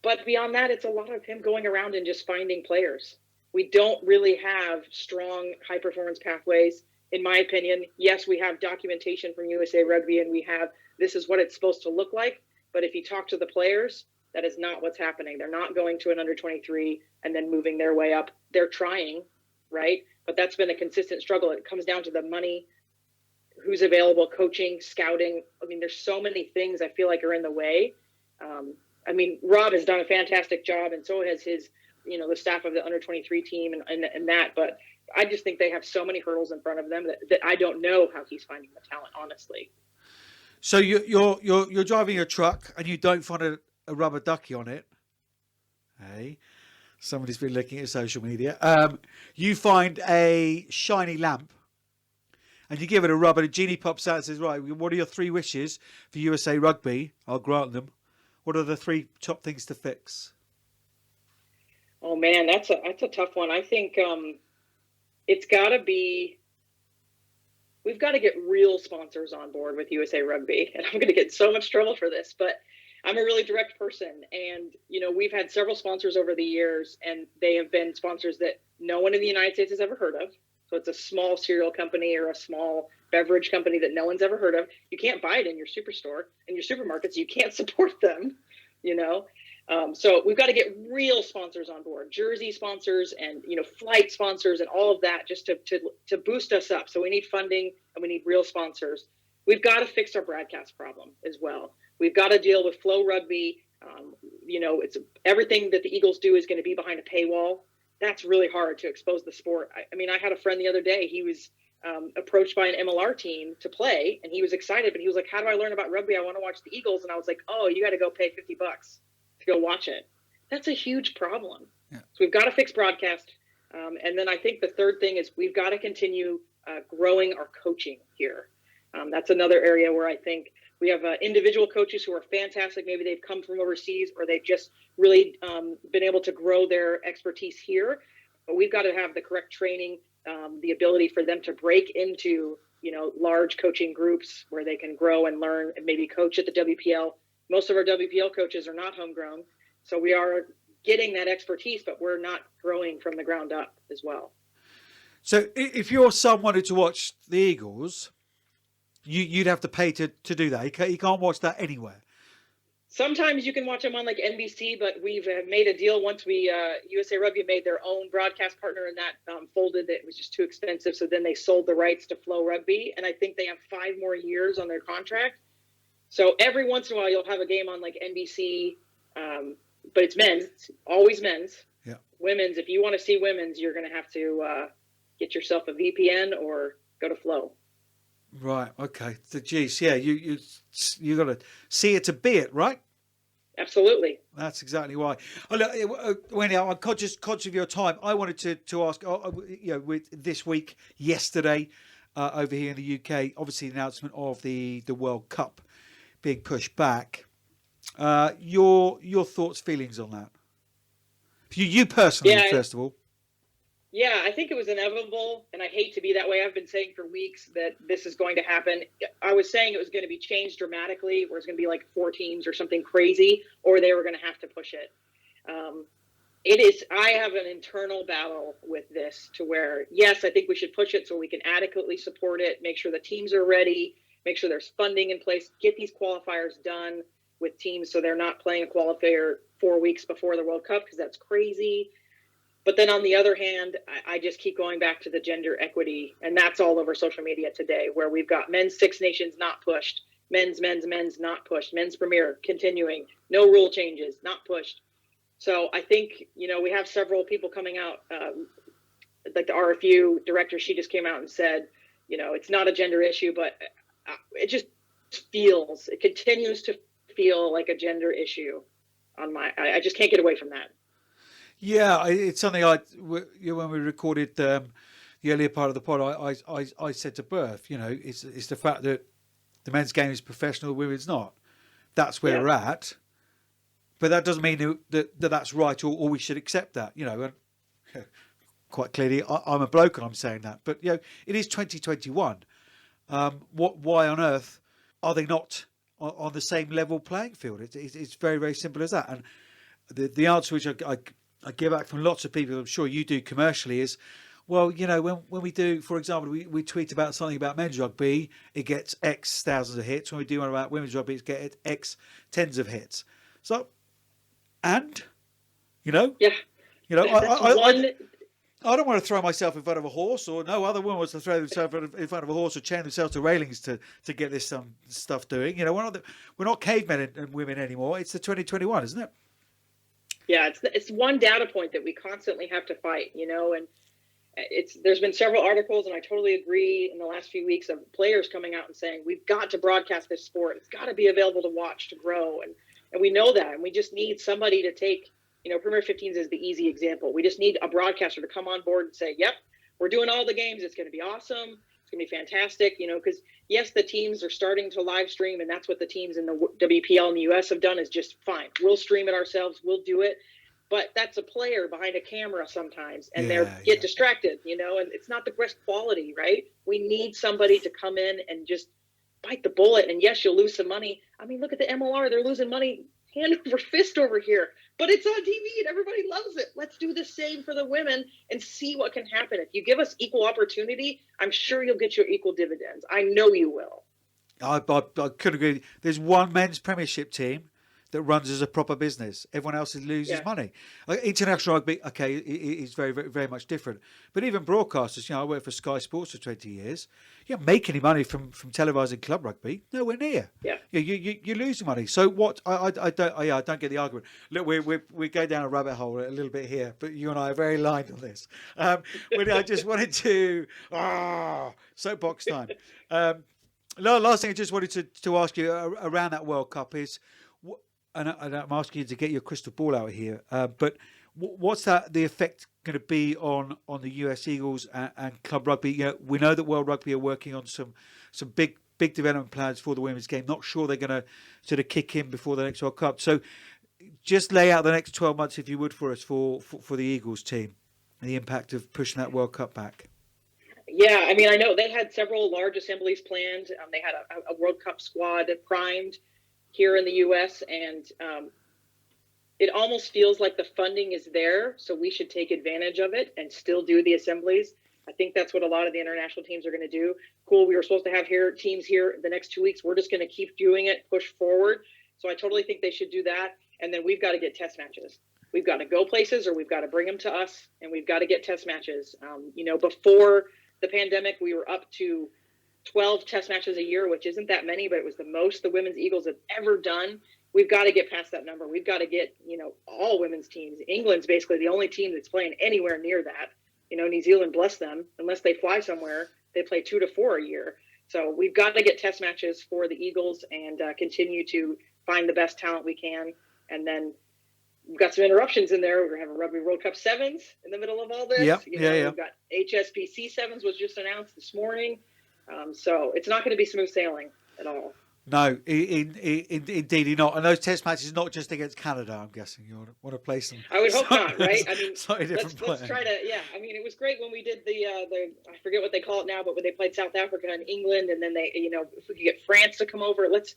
But beyond that, it's a lot of him going around and just finding players. We don't really have strong high-performance pathways, in my opinion. Yes, we have documentation from USA Rugby, and we have this is what it's supposed to look like. But if you talk to the players, that is not what's happening. They're not going to an under-23 and then moving their way up. They're trying, right? But that's been a consistent struggle. It comes down to the money, who's available, coaching, scouting. I mean, there's so many things I feel like are in the way. Rob has done a fantastic job, and so has his, the staff of the under-23 team and that. But I just think they have so many hurdles in front of them that I don't know how he's finding the talent, honestly. So you're driving a truck and you don't find a rubber ducky on it. Hey, somebody's been looking at social media. You find a shiny lamp and you give it a rub, and a genie pops out and says, right, what are your 3 wishes for USA Rugby? I'll grant them. What are the 3 top things to fix? Oh man, that's a tough one. I think it's got to be. We've got to get real sponsors on board with USA Rugby, and I'm going to get so much trouble for this, but I'm a really direct person, and we've had several sponsors over the years, and they have been sponsors that no one in the United States has ever heard of. So it's a small cereal company or a small beverage company that no one's ever heard of. You can't buy it in your superstore, in your supermarkets. You can't support them, So we've got to get real sponsors on board, jersey sponsors and, flight sponsors and all of that, just to boost us up. So we need funding and we need real sponsors. We've got to fix our broadcast problem as well. We've got to deal with Flow Rugby. It's everything that the Eagles do is going to be behind a paywall. That's really hard to expose the sport. I had a friend the other day. He was approached by an MLR team to play, and he was excited, but he was like, how do I learn about rugby? I want to watch the Eagles. And I was like, oh, you got to go pay $50 to go watch it. That's a huge problem. Yeah. So we've got to fix broadcast. And then I think the third thing is we've got to continue growing our coaching here. That's another area where I think we have individual coaches who are fantastic. Maybe they've come from overseas or they've just really been able to grow their expertise here. But we've got to have the correct training, the ability for them to break into, large coaching groups where they can grow and learn and maybe coach at the WPL. Most of our WPL coaches are not homegrown. So we are getting that expertise, but we're not growing from the ground up as well. So if your son wanted to watch the Eagles, you'd have to pay to do that. You can't watch that anywhere. Sometimes you can watch them on like NBC, but we've made a deal once USA Rugby made their own broadcast partner, and that folded. It was just too expensive. So then they sold the rights to Flow Rugby, and I think they have 5 more years on their contract. So every once in a while you'll have a game on like NBC, but it's men's. It's always men's. Yeah. Women's, if you want to see women's, you're going to have to get yourself a VPN or go to Flow. Right. Okay. Geez. Yeah. You got to see it to be it, right? Absolutely. That's exactly why. Wendy, I'm conscious of your time. I wanted to ask. With this week, yesterday, over here in the UK, obviously the announcement of the World Cup being pushed back. Your thoughts, feelings on that? You personally, first of all. Yeah, I think it was inevitable, and I hate to be that way. I've been saying for weeks that this is going to happen. I was saying it was going to be changed dramatically, where it's going to be like 4 teams or something crazy, or they were going to have to push it. It is. I have an internal battle with this to where, yes, I think we should push it so we can adequately support it, make sure the teams are ready, make sure there's funding in place, get these qualifiers done with teams so they're not playing a qualifier 4 weeks before the World Cup, because that's crazy. But then on the other hand, I just keep going back to the gender equity, and that's all over social media today, where we've got men's Six Nations not pushed, men's not pushed, men's Premier continuing, no rule changes, not pushed. So I think, we have several people coming out, like the RFU director, she just came out and said, it's not a gender issue, but it just it continues to feel like a gender issue I just can't get away from that. Yeah, it's something when we recorded the earlier part of the pod, I said to Burf, it's the fact that the men's game is professional, the women's not. That's where we're at. But that doesn't mean that's right or we should accept that, And quite clearly, I'm a bloke and I'm saying that. But, it is 2021. Why on earth are they not on the same level playing field? It's very, very simple as that. And the answer which I get back from lots of people, I'm sure you do commercially, is, well, when we do, for example, we tweet about something about men's rugby, it gets X thousands of hits. When we do one about women's rugby, it gets X tens of hits. So, and, Yeah. I don't want to throw myself in front of a horse, or no other woman wants to throw themselves in front of a horse or chain themselves to railings to get this stuff doing. We're not cavemen and women anymore. It's the 2021, isn't it? Yeah, it's one data point that we constantly have to fight, and there's been several articles, and I totally agree in the last few weeks of players coming out and saying, we've got to broadcast this sport. It's got to be available to watch, to grow. And we know that, and we just need somebody to take, Premier 15s is the easy example. We just need a broadcaster to come on board and say, yep, we're doing all the games. It's going to be awesome. It's going to be fantastic, because yes, the teams are starting to live stream, and that's what the teams in the WPL in the US have done, is just fine. We'll stream it ourselves. We'll do it. But that's a player behind a camera sometimes, and they get distracted, and it's not the best quality, right? We need somebody to come in and just bite the bullet. And yes, you'll lose some money. I mean, look at the MLR. They're losing money hand over fist over here, but it's on TV and everybody loves it. Let's do the same for the women and see what can happen. If you give us equal opportunity, I'm sure you'll get your equal dividends. I know you will. I could agree. There's one men's Premiership team that runs as a proper business. Everyone else loses money. International rugby, okay, is very, very, very much different. But even broadcasters, I worked for Sky Sports for 20 years. You don't make any money from televising club rugby. Nowhere near. Yeah. You're losing money. So what? I don't get the argument. Look, we go down a rabbit hole a little bit here, but you and I are very aligned on this. I just wanted to soapbox time. Last thing I just wanted to ask you around that World Cup is. And I'm asking you to get your crystal ball out here, but what's the effect going to be on the US Eagles and club rugby? We know that World Rugby are working on some big development plans for the women's game. Not sure they're going to sort of kick in before the next World Cup. So just lay out the next 12 months, if you would, for us for the Eagles team, and the impact of pushing that World Cup back. Yeah, I mean, I know they had several large assemblies planned. They had a World Cup squad primed here in the U.S., and it almost feels like the funding is there, so we should take advantage of it and still do the assemblies. I think that's what a lot of the international teams are going to do. Cool, we were supposed to have teams here the next 2 weeks. We're just going to keep doing it, push forward. So I totally think they should do that, and then we've got to get test matches. We've got to go places, or we've got to bring them to us, and we've got to get test matches. Before the pandemic, we were up to 12 test matches a year, which isn't that many, but it was the most the women's Eagles have ever done. We've got to get past that number. We've got to get, all women's teams. England's basically the only team that's playing anywhere near that. New Zealand, bless them, unless they fly somewhere, they play 2 to 4 a year. So we've got to get test matches for the Eagles and continue to find the best talent we can. And then we've got some interruptions in there. We're going to have a Rugby World Cup Sevens in the middle of all this. We've got HSBC Sevens was just announced this morning. So it's not going to be smooth sailing at all. No, indeed not. And those test matches not just against Canada, I'm guessing. You want to play some. I would hope not, right? I mean, slightly different let's try to. Yeah, I mean, it was great when we did the I forget what they call it now, but when they played South Africa and England, and then they, if we could get France to come over, let's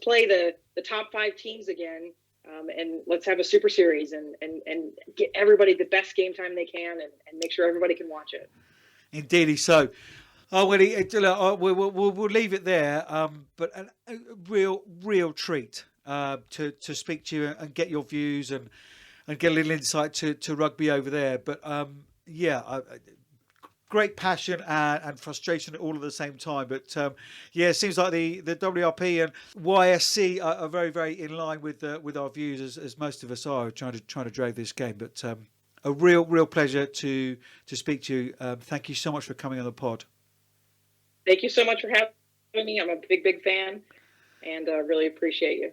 play the top 5 teams again, and let's have a super series and get everybody the best game time they can, and make sure everybody can watch it. Indeedy so. Oh, well, we'll leave it there. But a real treat to speak to you and get your views and get a little insight to rugby over there. But great passion and frustration all at the same time. But it seems like the WRP and YSC are very, very in line with our views as most of us are trying to drag this game. But a real pleasure to speak to you. Thank you so much for coming on the pod. Thank you so much for having me. I'm a big fan, and really appreciate you.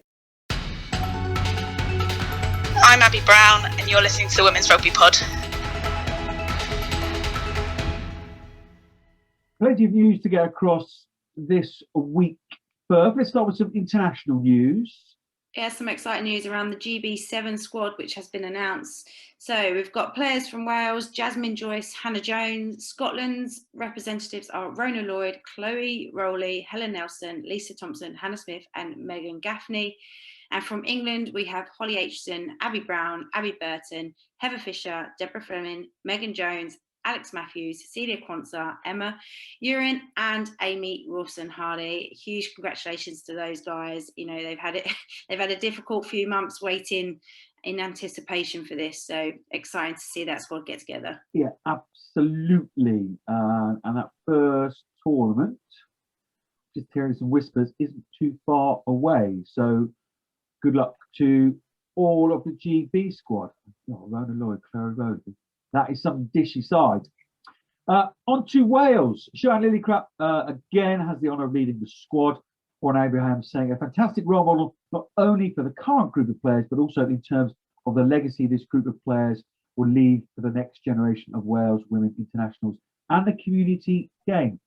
I'm Abby Brown, and you're listening to the Women's Rugby Pod. Plenty of news to get across this week. Burf, let's start with some international news. Yeah, some exciting news around the GB7 squad, which has been announced. So we've got players from Wales, Jasmine Joyce, Hannah Jones. Scotland's representatives are Rona Lloyd, Chloe Rowley, Helen Nelson, Lisa Thompson, Hannah Smith and Megan Gaffney. And from England, we have Holly Aitchison, Abby Brown, Abby Burton, Heather Fisher, Deborah Fleming, Megan Jones, Alex Matthews, Cecilia Quanza, Emma Urin and Amy Wilson-Hardy. Huge congratulations to those guys. They've had a difficult few months waiting in anticipation for this. So exciting to see that squad get together. Yeah, absolutely. And that first tournament, just hearing some whispers, isn't too far away. So good luck to all of the GB squad. Rona Lloyd, Chloe Rowley. That is some dishy side. On to Wales. Sian Lillicrap again has the honour of leading the squad. Warren Abraham saying a fantastic role model, not only for the current group of players, but also in terms of the legacy this group of players will leave for the next generation of Wales women internationals and the community game.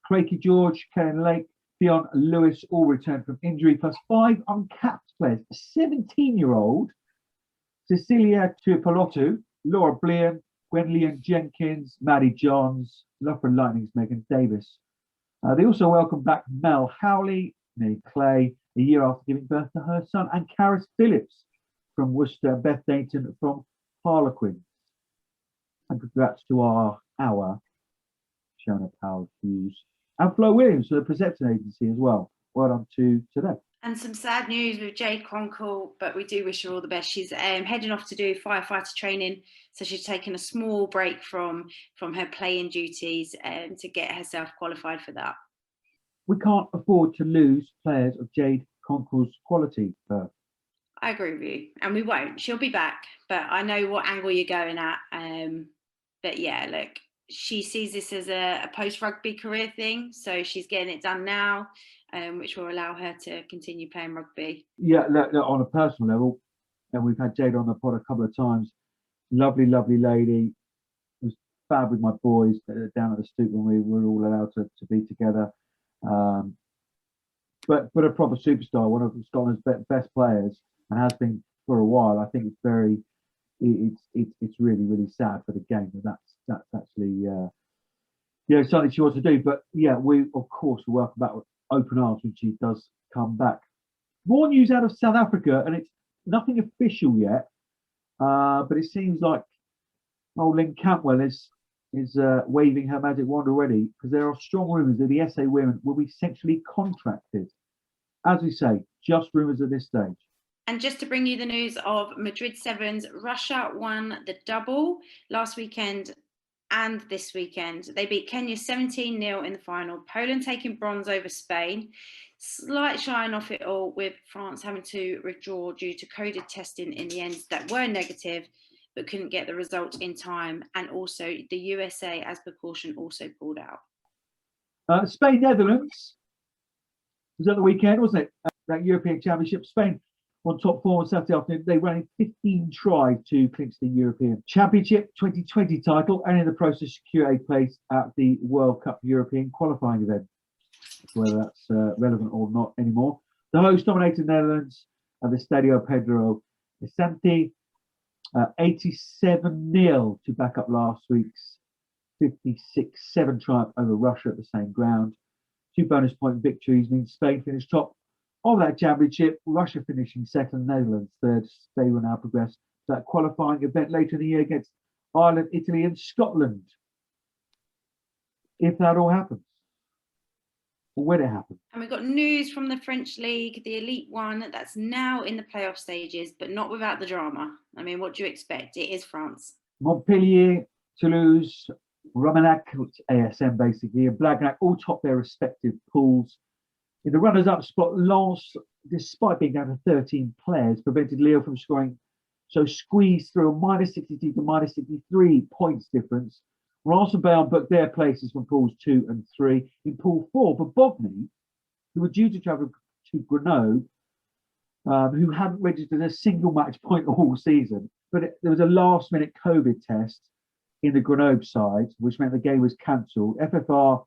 Craigie George, Karen Lake, Fionn Lewis all returned from injury, plus 5 uncapped players. A 17-year-old, Cecilia Tuipulotu, Laura Blean, Gwenlyan Jenkins, Maddie Johns, Loughborough Lightning's Megan Davis. They also welcomed back Mel Howley, Millie Clay, a year after giving birth to her son, and Karis Phillips from Worcester, Beth Dainton from Harlequins. And congrats to our Shona Powell Hughes, and Flo Williams for the Perception Agency as well. Well done to them. And some sad news with Jade Conkle, but we do wish her all the best. She's heading off to do firefighter training, so she's taken a small break from her playing duties to get herself qualified for that. We can't afford to lose players of Jade Conkle's quality. I agree with you, and we won't. She'll be back, but I know what angle you're going at. But yeah, look, she sees this as a post-rugby career thing, so she's getting it done now. Which will allow her to continue playing rugby. Yeah, look, on a personal level, and we've had Jade on the pod a couple of times. Lovely lady. It was fab with my boys down at the stoop when we were all allowed to be together. But a proper superstar, one of Scotland's best players, and has been for a while. I think it's really sad for the game. That's actually something she wants to do. But yeah, we of course will welcome back with open arms when she does come back. More news out of South Africa, and it's nothing official yet, but it seems like Lynn Cantwell is waving her magic wand already, because there are strong rumours that the SA women will be sexually contracted. As we say, just rumours at this stage. And just to bring you the news of Madrid Sevens, Russia won the double last weekend and this weekend. They beat Kenya 17-0 in the final. Poland taking bronze over Spain. Slight shine off it all, with France having to withdraw due to coded testing in the end that were negative, but couldn't get the result in time. And also the USA, as precaution, also pulled out. Spain, Netherlands was at the weekend, wasn't it? That European Championship. Spain on top form on Saturday afternoon. They ran 15 tries to clinch the European Championship 2020 title, and in the process secure a place at the World Cup European qualifying event. Whether that's relevant or not anymore. The host dominated Netherlands at the Stadio Pedro Vicente, 87-0 to back up last week's 56-7 triumph over Russia at the same ground. 2 bonus point victories mean Spain finished top of that championship, Russia finishing second, Netherlands third. They will now progress to that qualifying event later in the year against Ireland, Italy and Scotland. If that all happens. Or when it happens. And we've got news from the French League, the Elite One, that's now in the playoff stages, but not without the drama. I mean, what do you expect? It is France. Montpellier, Toulouse, Romanach, ASM basically, and Blagnac all top their respective pools. In the runners-up spot, Lens, despite being down to 13 players, prevented Lille from scoring, so squeezed through a -62 to -63 points difference. Reims and Bayonne booked their places from pools 2 and 3. In pool 4, Bognor, who were due to travel to Grenoble, who hadn't registered a single match point all season, but there was a last-minute COVID test in the Grenoble side, which meant the game was cancelled. FFR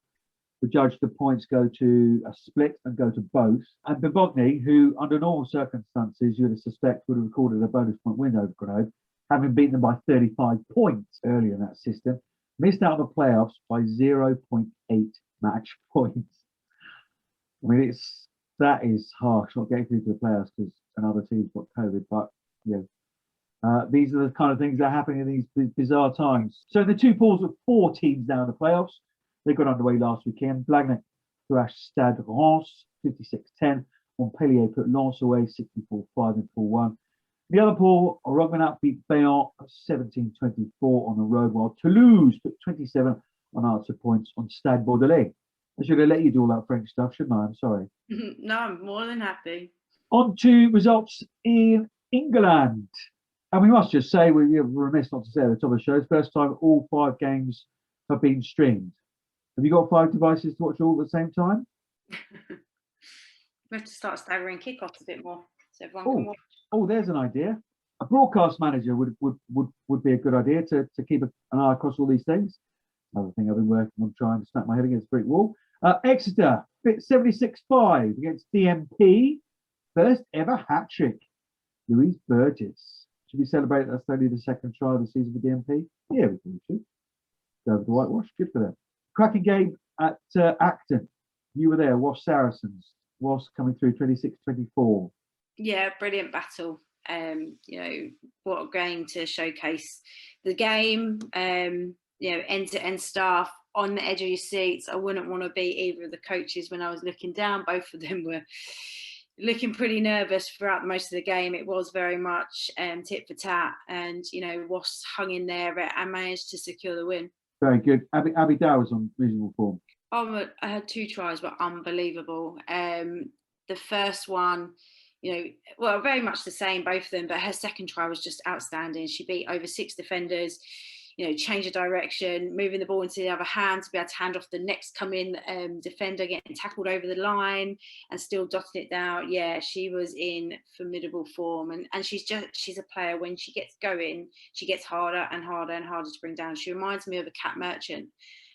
judged the points go to a split and go to both. And Bognor, who under normal circumstances you would suspect would have recorded a bonus point win over Grenoble, having beaten them by 35 points earlier in that system, missed out on the playoffs by 0.8 match points. I mean, that is harsh, not getting through to the playoffs because another team's got COVID. But yeah, these are the kind of things that are happening in these bizarre times. So the 2 pools with 4 teams now in the playoffs. They got underway last weekend. Blagnac thrashed Stade Reims 56-10. Montpellier put Lens away 64-5 in pool 1. The other pool, Romanach beat Bayonne 17-24 on the road, while Toulouse put 27 unanswered points on Stade Bordelais. I should have let you do all that French stuff, shouldn't I? I'm sorry. No, I'm more than happy. On to results in England. And we must just say, we're remiss not to say at the top of the show, it's the first time all 5 games have been streamed. Have you got 5 devices to watch all at the same time? We have to start staggering kickoffs a bit more so everyone can watch. Oh, there's an idea. A broadcast manager would be a good idea to keep an eye across all these things. Another thing I've been working on, trying to smack my head against a brick wall. Exeter bit 76-5 against DMP. First ever hat trick. Louise Burgess. Should we celebrate that's only the second try of the season for DMP? Yeah, we can. Go over the whitewash. Good for them. Cracking game at Acton. You were there. Wasp Saracens. Wasp coming through 26-24. Yeah, brilliant battle. What a game to showcase the game. End-to-end staff on the edge of your seats. I wouldn't want to be either of the coaches when I was looking down. Both of them were looking pretty nervous throughout most of the game. It was very much tit for tat, and Wasps hung in there and managed to secure the win. Very good. Abby Dow was on reasonable form. I had 2 tries, but unbelievable. The first one, very much the same, both of them, but her second try was just outstanding. She beat over 6 defenders, change of direction, moving the ball into the other hand to be able to hand off the next coming defender, getting tackled over the line and still dotting it down. Yeah, she was in formidable form. And she's a player, when she gets going, she gets harder and harder and harder to bring down. She reminds me of a Cat Merchant,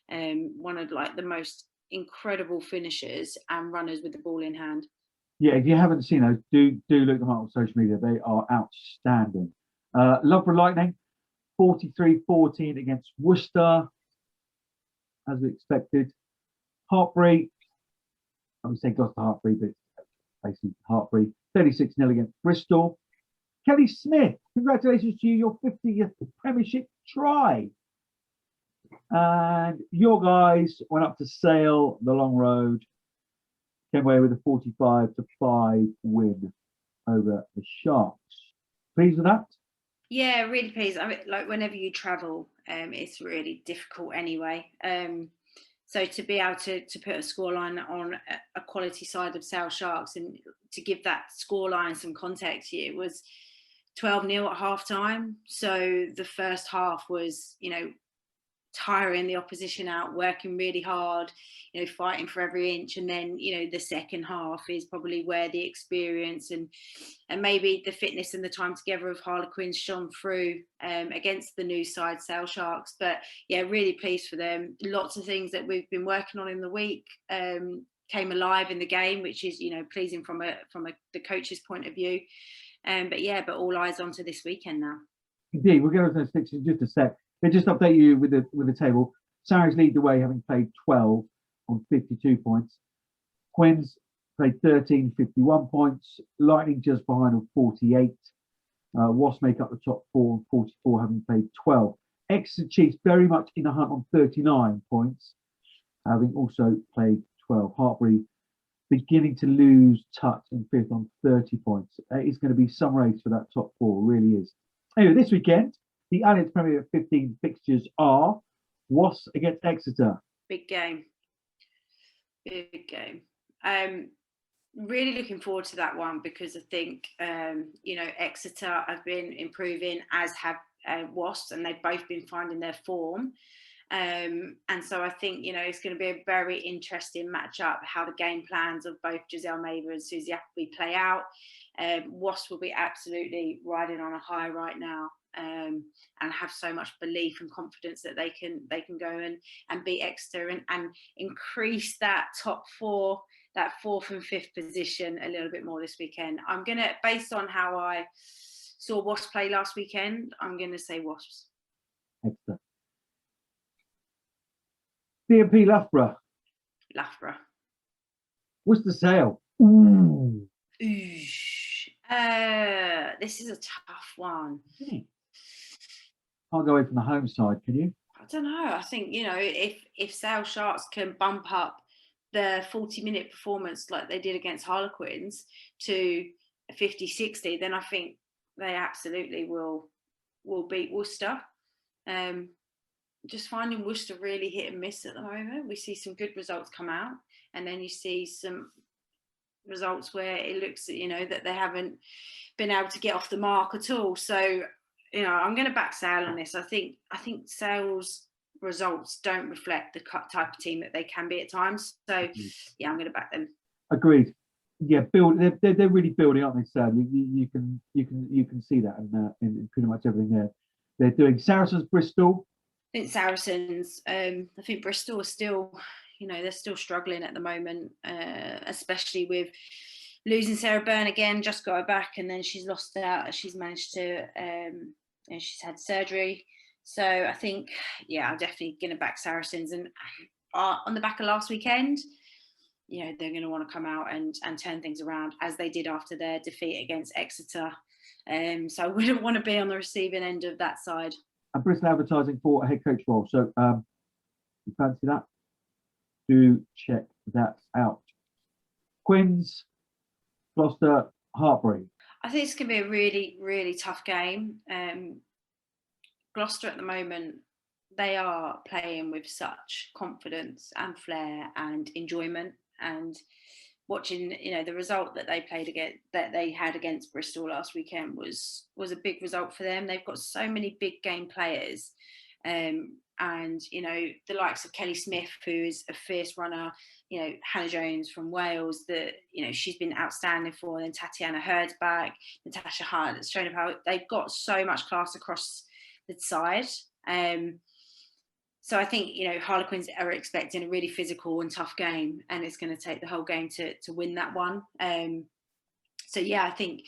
one of the most incredible finishers and runners with the ball in hand. Yeah, if you haven't seen those, do look them up on social media. They are outstanding. Loughborough Lightning, 43-14 against Worcester, as we expected. Hartbury, I would say Gloucester Hartbury, but basically Hartbury, 36-0 against Bristol. Kelly Smith, congratulations to you, your 50th Premiership try. And your guys went up to Sale, the long road, came away with a 45-5 win over the Sharks. Pleased with that? Yeah, really pleased. I mean, whenever you travel, it's really difficult anyway. So to be able to put a scoreline on a quality side of Sale Sharks, and to give that scoreline some context, it was 12-0 at half time. So the first half was, tiring the opposition out, working really hard, fighting for every inch, and then the second half is probably where the experience and maybe the fitness and the time together of Harlequins shone through against the new side Sale Sharks. But yeah, really pleased for them. Lots of things that we've been working on in the week came alive in the game, which is, pleasing from the coach's point of view. But all eyes onto this weekend now. Indeed, we'll get on to those fixtures in just a sec. They just update you with the table. Sarries lead the way, having played 12 on 52 points. Quins played 13, 51 points. Lightning just behind on 48. Wasps make up the top 4 on 44, having played 12. Exeter Chiefs very much in the hunt on 39 points, having also played 12. Hartbury beginning to lose touch in 5th on 30 points. It's going to be some race for that top 4, really is. Anyway, this weekend, the Allianz Premier 15 fixtures are Wasps against Exeter. Big game. Really looking forward to that one, because I think, Exeter have been improving, as have Wasps, and they've both been finding their form. And so I think, it's going to be a very interesting matchup, how the game plans of both Giselle Maver and Susie Appleby play out. Wasps will be absolutely riding on a high right now, and have so much belief and confidence that they can go and beat Exeter and increase that top 4, that 4th and 5th position a little bit more this weekend. I'm going to, based on how I saw Wasps play last weekend, I'm going to say Wasps. Exeter. BNP Loughborough. Worcester Sale. Ooh. This is a tough one. Can't go away from the home side, can you? I don't know. I think, if Sale Sharks can bump up the 40-minute performance like they did against Harlequins to a 50-60, then I think they absolutely will beat Worcester. Just finding Worcester really hit and miss at the moment. We see some good results come out, and then you see some results where it looks, that they haven't been able to get off the mark at all. So, I'm going to back Sale on this. I think Sale's results don't reflect the type of team that they can be at times. So, I'm going to back them. Agreed. Yeah, they're really building, aren't they, Sale? You can see that in pretty much everything they're doing. Saracens, Bristol. I think Saracens. I think Bristol are still, they're still struggling at the moment, especially with losing Sarah Byrne again. Just got her back, and then she's lost out. She's managed to, she's had surgery. So I think, I'm definitely going to back Saracens. And on the back of last weekend, they're going to want to come out and turn things around, as they did after their defeat against Exeter. So I wouldn't want to be on the receiving end of that side. And Bristol advertising for a head coach role. So you fancy that? Do check that out. Quins, Gloucester, Hartbury. I think it's going to be a really, really tough game. Gloucester at the moment, they are playing with such confidence and flair and enjoyment. And watching, the result that they had against Bristol last weekend was a big result for them. They've got so many big game players, and the likes of Kelly Smith, who is a fierce runner, Hannah Jones from Wales, that she's been outstanding for, and then Tatiana Hurdsback, Natasha Hart, that's shown how they've got so much class across the side. So I think, Harlequins are expecting a really physical and tough game, and it's going to take the whole game to win that one. I think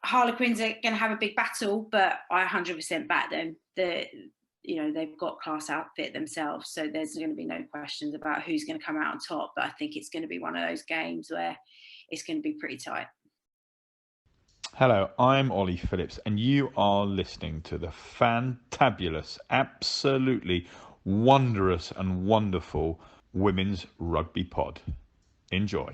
Harlequins are going to have a big battle, but I 100% back them. They've got class outfit themselves, so there's going to be no questions about who's going to come out on top. But I think it's going to be one of those games where it's going to be pretty tight. Hello, I'm Ollie Phillips, and you are listening to the fantabulous, absolutely wondrous and wonderful Women's Rugby Pod. Enjoy.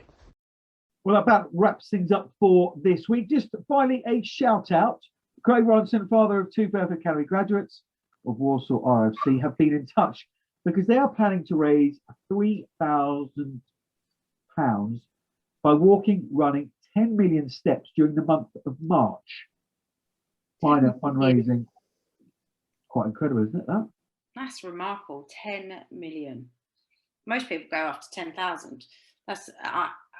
Well, that wraps things up for this week. Just finally, a shout out. Craig Ronson, father of 2 Burf Academy graduates of Warsaw RFC, have been in touch because they are planning to raise £3,000 by walking, running 10 million steps during the month of March. Finer fundraising. Quite incredible, isn't it, that? That's remarkable. 10 million. Most people go after 10,000. That's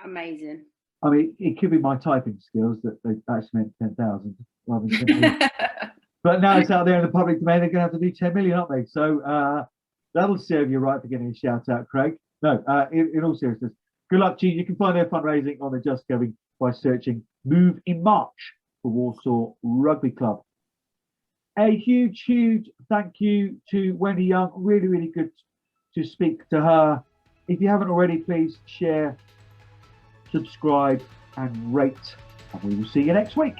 amazing. I mean, it could be my typing skills that they actually meant 10,000 rather than 10 million. But now it's out there in the public domain, they're going to have to do 10 million, aren't they? So that'll serve you right for getting a shout out, Craig. No, in all seriousness, Good luck to you. You can find their fundraising on the Just Going by searching Move in March for Warsaw Rugby Club. A huge thank you to Wendy Young. Really, really good to speak to her. If you haven't already, please share, subscribe, and rate. And we will see you next week.